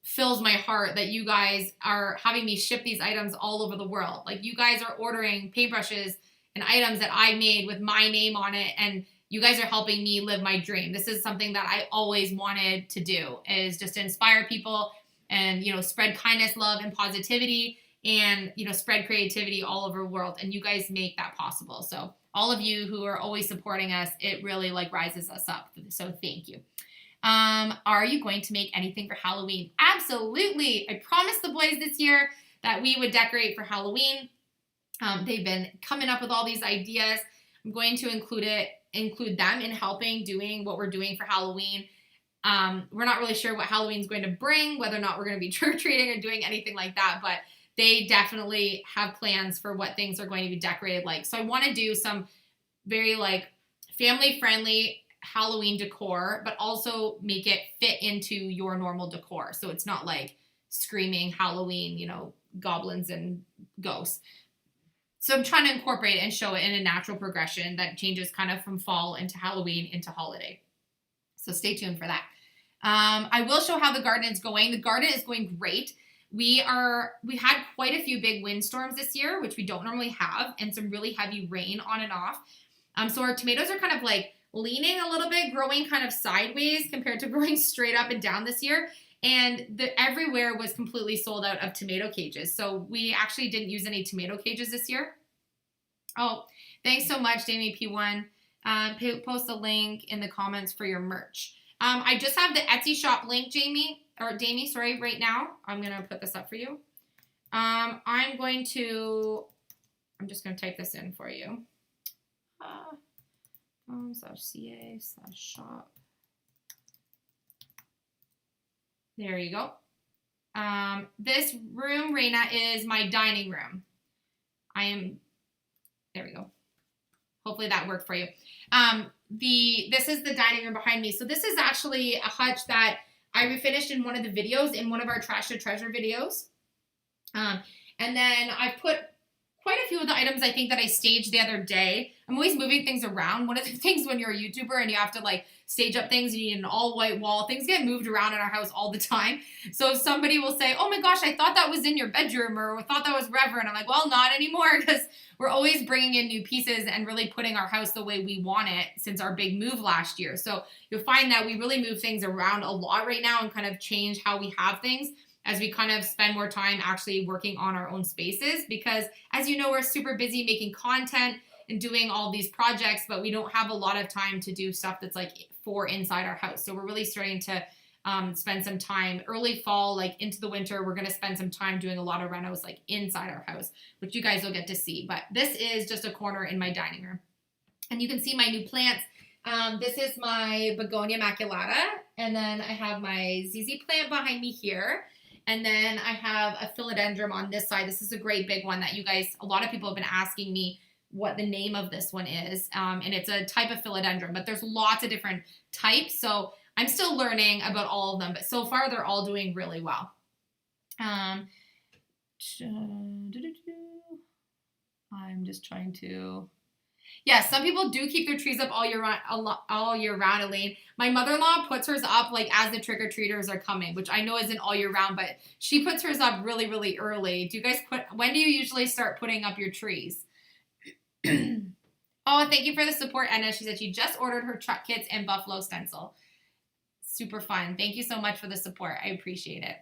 fills my heart that you guys are having me ship these items all over the world. You guys are ordering paintbrushes and items that I made with my name on it, and you guys are helping me live my dream. This is something that I always wanted to do, is just to inspire people and, spread kindness, love, and positivity, and, spread creativity all over the world. And you guys make that possible. So all of you who are always supporting us, it really rises us up. So thank you. Are you going to make anything for Halloween? Absolutely. I promised the boys this year that we would decorate for Halloween. They've been coming up with all these ideas. I'm going to include them in helping doing what we're doing for Halloween. We're not really sure what Halloween's going to bring, whether or not we're going to be trick-or-treating or doing anything like that, but they definitely have plans for what things are going to be decorated like. So I want to do some very family-friendly Halloween decor, but also make it fit into your normal decor. So it's not screaming Halloween, goblins and ghosts. So I'm trying to incorporate it and show it in a natural progression that changes kind of from fall into Halloween into holiday. So stay tuned for that. I will show how the garden is going. The garden is going great. We had quite a few big windstorms this year, which we don't normally have, and some really heavy rain on and off. So our tomatoes are kind of like leaning a little bit, growing kind of sideways compared to growing straight up and down this year. And everywhere was completely sold out of tomato cages. So we actually didn't use any tomato cages this year. Oh, thanks so much, Jamie P1. Post a link in the comments for your merch. I just have the Etsy shop link, Jamie, right now. I'm going to put this up for you. I'm just going to type this in for you. /ca/shop. There you go. This room, Raina, is my dining room. There we go. Hopefully that worked for you. This is the dining room behind me. So this is actually a hutch that I refinished in one of the videos, in one of our Trash to Treasure videos. And then I put quite a few of the items I think that I staged the other day. I'm always moving things around. One of the things when you're a YouTuber and you have to like stage up things, you need an all white wall. Things get moved around in our house all the time. So if somebody will say, oh my gosh, I thought that was in your bedroom, or I thought that was Reverend. I'm like, well, not anymore, because we're always bringing in new pieces and really putting our house the way we want it since our big move last year. So you'll find that we really move things around a lot right now and kind of change how we have things as we kind of spend more time actually working on our own spaces, because as you know, we're super busy making content and doing all these projects, but we don't have a lot of time to do stuff that's like for inside our house. So we're really starting to spend some time early fall, like into the winter. We're going to spend some time doing a lot of renos like inside our house, which you guys will get to see. But this is just a corner in my dining room. And you can see my new plants. This is my Begonia maculata. And then I have my ZZ plant behind me here. And then I have a Philodendron on this side. This is a great big one that you guys, a lot of people have been asking me what the name of this one is. And it's a type of Philodendron, but there's lots of different types. So I'm still learning about all of them, but so far they're all doing really well. I'm just trying to... Yeah, some people do keep their trees up all year round, Elaine. My mother-in-law puts hers up like as the trick-or-treaters are coming, which I know isn't all year round, but she puts hers up really, really early. When do you usually start putting up your trees? Oh, thank you for the support, Anna. She said she just ordered her truck kits and buffalo stencil. Super fun. Thank you so much for the support. I appreciate it.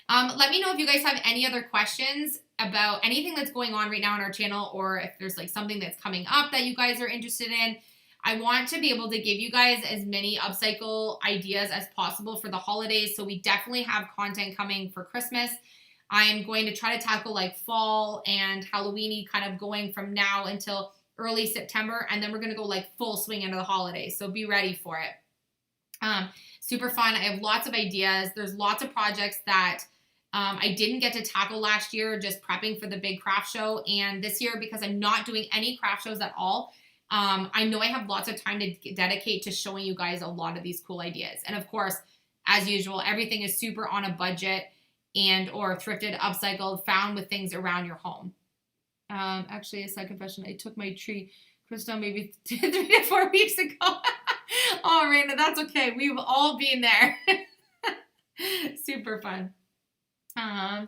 Let me know if you guys have any other questions about anything that's going on right now on our channel, or if there's like something that's coming up that you guys are interested in. I want to be able to give you guys as many upcycle ideas as possible for the holidays. So we definitely have content coming for Christmas. I'm going to try to tackle like fall and Halloween-y kind of going from now until early September. And then we're going to go like full swing into the holidays. So be ready for it. Super fun. I have lots of ideas. There's lots of projects that I didn't get to tackle last year, just prepping for the big craft show. And this year, because I'm not doing any craft shows at all, I know I have lots of time to dedicate to showing you guys a lot of these cool ideas. And of course, as usual, everything is super on a budget and or thrifted, upcycled, found with things around your home. Actually, a side confession, I took my tree, Krista, maybe 3 to 4 weeks ago. Oh, Raina, that's okay. We've all been there. Super fun. I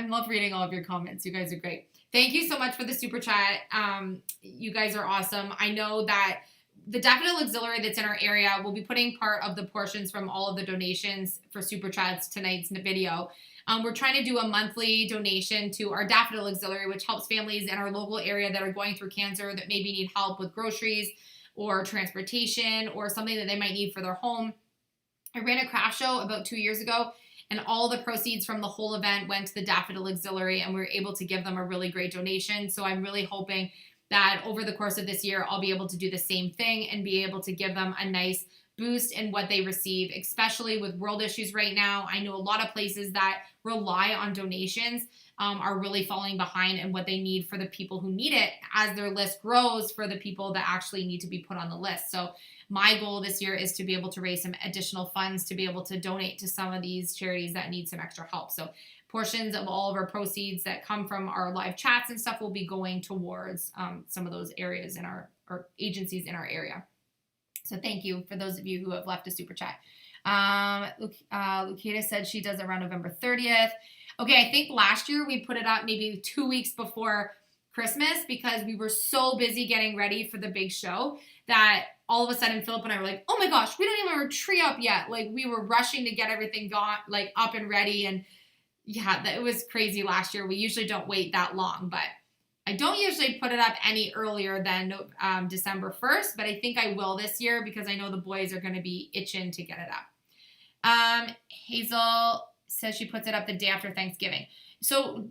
love reading all of your comments. You guys are great. Thank you so much for the super chat. You guys are awesome. I know that the Daffodil Auxiliary that's in our area will be putting part of the portions from all of the donations for super chats tonight's video. We're trying to do a monthly donation to our Daffodil Auxiliary, which helps families in our local area that are going through cancer that maybe need help with groceries or transportation or something that they might need for their home. I ran a craft show about 2 years ago, and all the proceeds from the whole event went to the Daffodil Auxiliary, and we were able to give them a really great donation. So I'm really hoping that over the course of this year, I'll be able to do the same thing and be able to give them a nice boost in what they receive, especially with world issues right now. I know a lot of places that rely on donations are really falling behind in what they need for the people who need it as their list grows for the people that actually need to be put on the list. So my goal this year is to be able to raise some additional funds to be able to donate to some of these charities that need some extra help. So portions of all of our proceeds that come from our live chats and stuff will be going towards some of those areas in our agencies in our area. So thank you for those of you who have left a super chat. Lucata said she does it around November 30th. Okay, I think last year we put it up maybe 2 weeks before Christmas because we were so busy getting ready for the big show that all of a sudden Philip and I were like, oh my gosh, we don't even have our tree up yet. Like we were rushing to get everything like up and ready. And yeah, it was crazy last year. We usually don't wait that long, but I don't usually put it up any earlier than December 1st, but I think I will this year because I know the boys are going to be itching to get it up. Hazel says she puts it up the day after Thanksgiving. So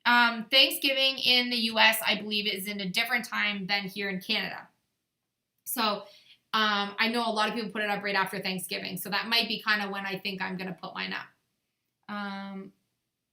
Thanksgiving in the US, I believe, is in a different time than here in Canada. So I know a lot of people put it up right after Thanksgiving. So that might be kind of when I think I'm going to put mine up.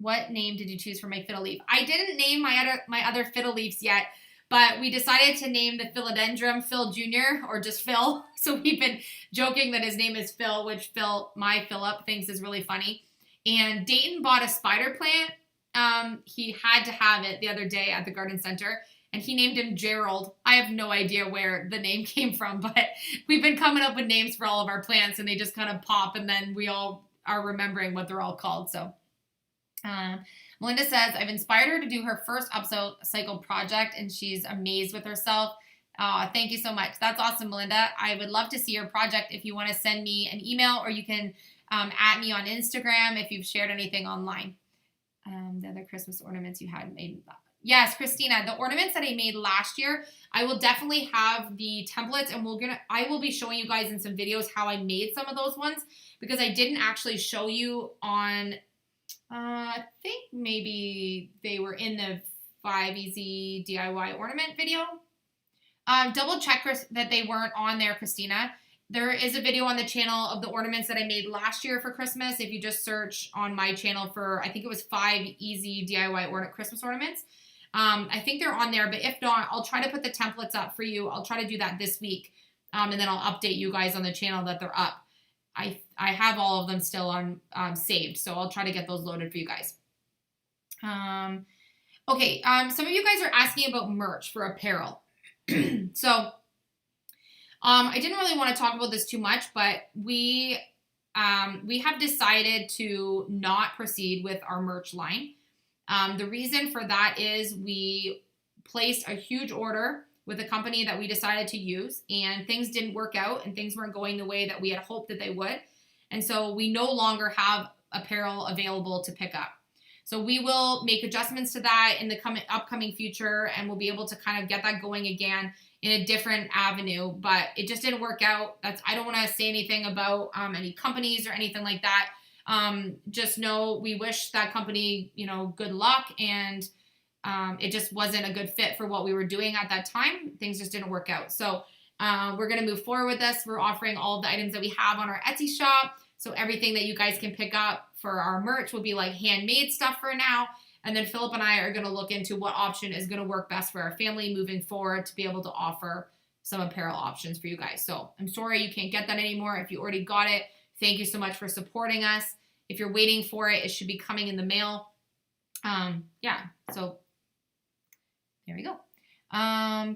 What name did you choose for my fiddle leaf? I didn't name my other fiddle leaves yet, but we decided to name the Philodendron Phil Jr. or just Phil. So we've been joking that his name is Phil, which my Philip thinks is really funny. And Dayton bought a spider plant. He had to have it the other day at the garden center. And he named him Gerald. I have no idea where the name came from, but we've been coming up with names for all of our plants, and they just kind of pop, and then we all are remembering what they're all called. So, Melinda says, I've inspired her to do her first upcycle project, and she's amazed with herself. Thank you so much. That's awesome, Melinda. I would love to see your project. If you want to send me an email, or you can at me on Instagram if you've shared anything online. The other Christmas ornaments you had made. Yes, Christina, the ornaments that I made last year, I will definitely have the templates, and I will be showing you guys in some videos how I made some of those ones, because I didn't actually show you on, I think maybe they were in the 5 Easy DIY ornament video. Double check that they weren't on there, Christina. There is a video on the channel of the ornaments that I made last year for Christmas. If you just search on my channel for, I think it was 5 Easy DIY Christmas ornaments. I think they're on there, but if not, I'll try to put the templates up for you. I'll try to do that this week, and then I'll update you guys on the channel that they're up. I have all of them still on saved, so I'll try to get those loaded for you guys. Okay, some of you guys are asking about merch for apparel. So I didn't really want to talk about this too much, but we have decided to not proceed with our merch line. The reason for that is we placed a huge order with a company that we decided to use, and things didn't work out, and things weren't going the way that we had hoped that they would. And so we no longer have apparel available to pick up. So we will make adjustments to that in the upcoming future, and we'll be able to kind of get that going again in a different avenue, but it just didn't work out. I don't want to say anything about any companies or anything like that. Just know we wish that company, good luck, and it just wasn't a good fit for what we were doing at that time. Things just didn't work out. So we're going to move forward with this. We're offering all of the items that we have on our Etsy shop. So everything that you guys can pick up for our merch will be like handmade stuff for now. And then Philip and I are going to look into what option is going to work best for our family moving forward to be able to offer some apparel options for you guys. So I'm sorry you can't get that anymore. If you already got it, thank you so much for supporting us. If you're waiting for it, it should be coming in the mail. So there we go.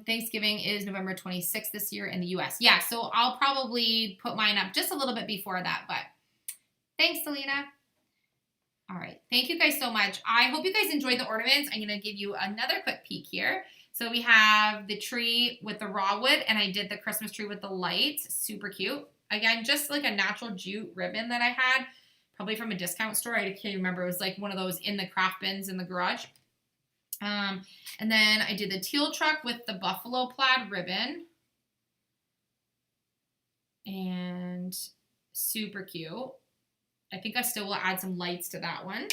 Thanksgiving is November 26th this year in the US. Yeah, so I'll probably put mine up just a little bit before that, but thanks, Selena. All right, thank you guys so much. I hope you guys enjoyed the ornaments. I'm gonna give you another quick peek here. So we have the tree with the raw wood, and I did the Christmas tree with the lights. Super cute. Again, just like a natural jute ribbon that I had, probably from a discount store. I can't remember. It was like one of those in the craft bins in the garage. And then I did the teal truck with the buffalo plaid ribbon. And super cute. I think I still will add some lights to that one.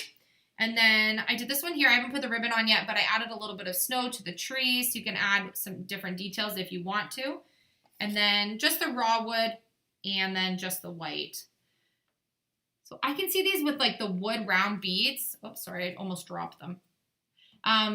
And then I did this one here. I haven't put the ribbon on yet, but I added a little bit of snow to the tree, so you can add some different details if you want to. And then just the raw wood, and then just the white. So I can see these with like the wood round beads. Oops, sorry, I almost dropped them.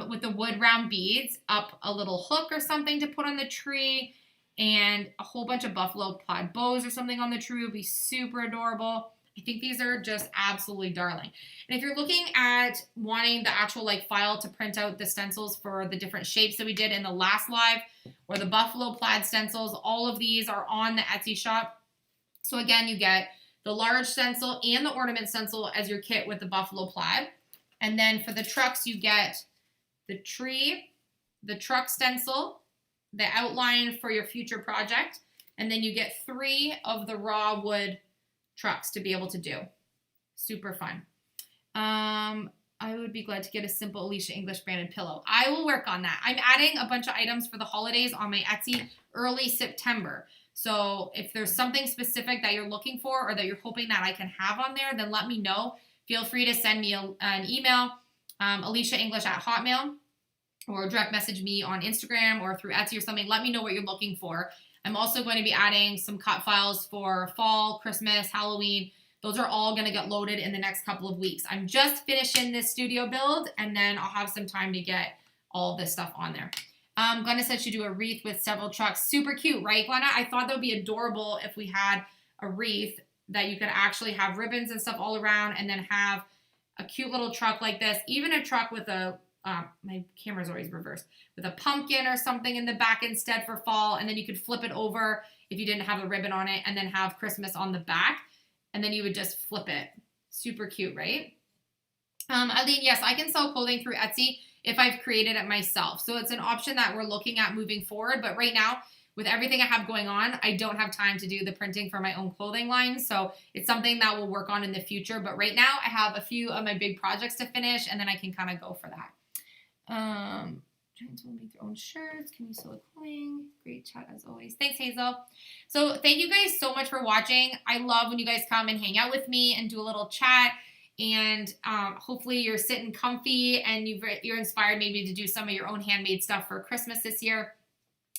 With the wood round beads, up a little hook or something to put on the tree, and a whole bunch of buffalo plaid bows or something on the tree would be super adorable. I think these are just absolutely darling. And if you're looking at wanting the actual file to print out the stencils for the different shapes that we did in the last live, or the buffalo plaid stencils, all of these are on the Etsy shop. So again, you get the large stencil and the ornament stencil as your kit with the buffalo plaid. And then for the trucks, you get the tree, the truck stencil, the outline for your future project, and then you get 3 of the raw wood trucks to be able to do. Super fun. I would be glad to get a simple Elysia English branded pillow. I will work on that. I'm adding a bunch of items for the holidays on my Etsy early September. So if there's something specific that you're looking for or that you're hoping that I can have on there, then let me know. Feel free to send me an email, ElysiaEnglish@hotmail, or direct message me on Instagram or through Etsy or something. Let me know what you're looking for. I'm also going to be adding some cut files for fall, Christmas, Halloween. Those are all going to get loaded in the next couple of weeks. I'm just finishing this studio build, and then I'll have some time to get all of this stuff on there. Glenna said she'd do a wreath with several trucks. Super cute, right, Glenna? I thought that would be adorable if we had a wreath that you could actually have ribbons and stuff all around and then have a cute little truck like this. Even a truck with a, my camera's always reversed, with a pumpkin or something in the back instead for fall, and then you could flip it over if you didn't have a ribbon on it and then have Christmas on the back. And then you would just flip it. Super cute, right? Eileen, yes, I can sell clothing through Etsy if I've created it myself. So it's an option that we're looking at moving forward. But right now, with everything I have going on, I don't have time to do the printing for my own clothing line. So it's something that we'll work on in the future. But right now, I have a few of my big projects to finish, and then I can kind of go for that. Giants will make their own shirts. Can you sew a coin? Great chat as always. Thanks, Hazel. So thank you guys so much for watching. I love when you guys come and hang out with me and do a little chat. And hopefully you're sitting comfy and you're inspired maybe to do some of your own handmade stuff for Christmas this year.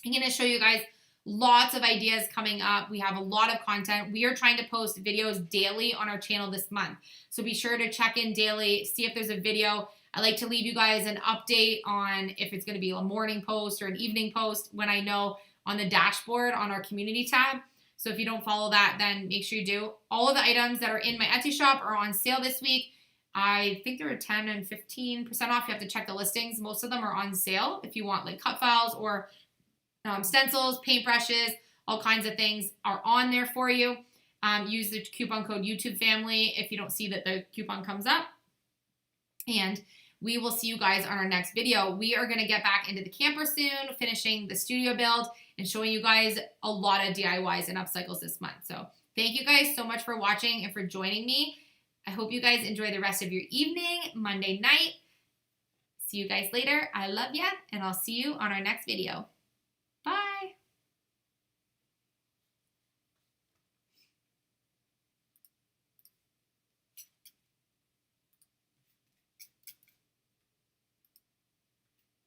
I'm going to show you guys lots of ideas coming up. We have a lot of content. We are trying to post videos daily on our channel this month. So be sure to check in daily, see if there's a video. I like to leave you guys an update on if it's going to be a morning post or an evening post when I know on the dashboard on our community tab. So if you don't follow that, then make sure you do. All of the items that are in my Etsy shop are on sale this week. I think there are 10 and 15% off. You have to check the listings. Most of them are on sale if you want like cut files or stencils, paintbrushes, all kinds of things are on there for you. Use the coupon code YouTube Family if you don't see that the coupon comes up. And we will see you guys on our next video. We are going to get back into the camper soon, finishing the studio build and showing you guys a lot of DIYs and upcycles this month. So thank you guys so much for watching and for joining me. I hope you guys enjoy the rest of your evening, Monday night. See you guys later. I love ya, and I'll see you on our next video.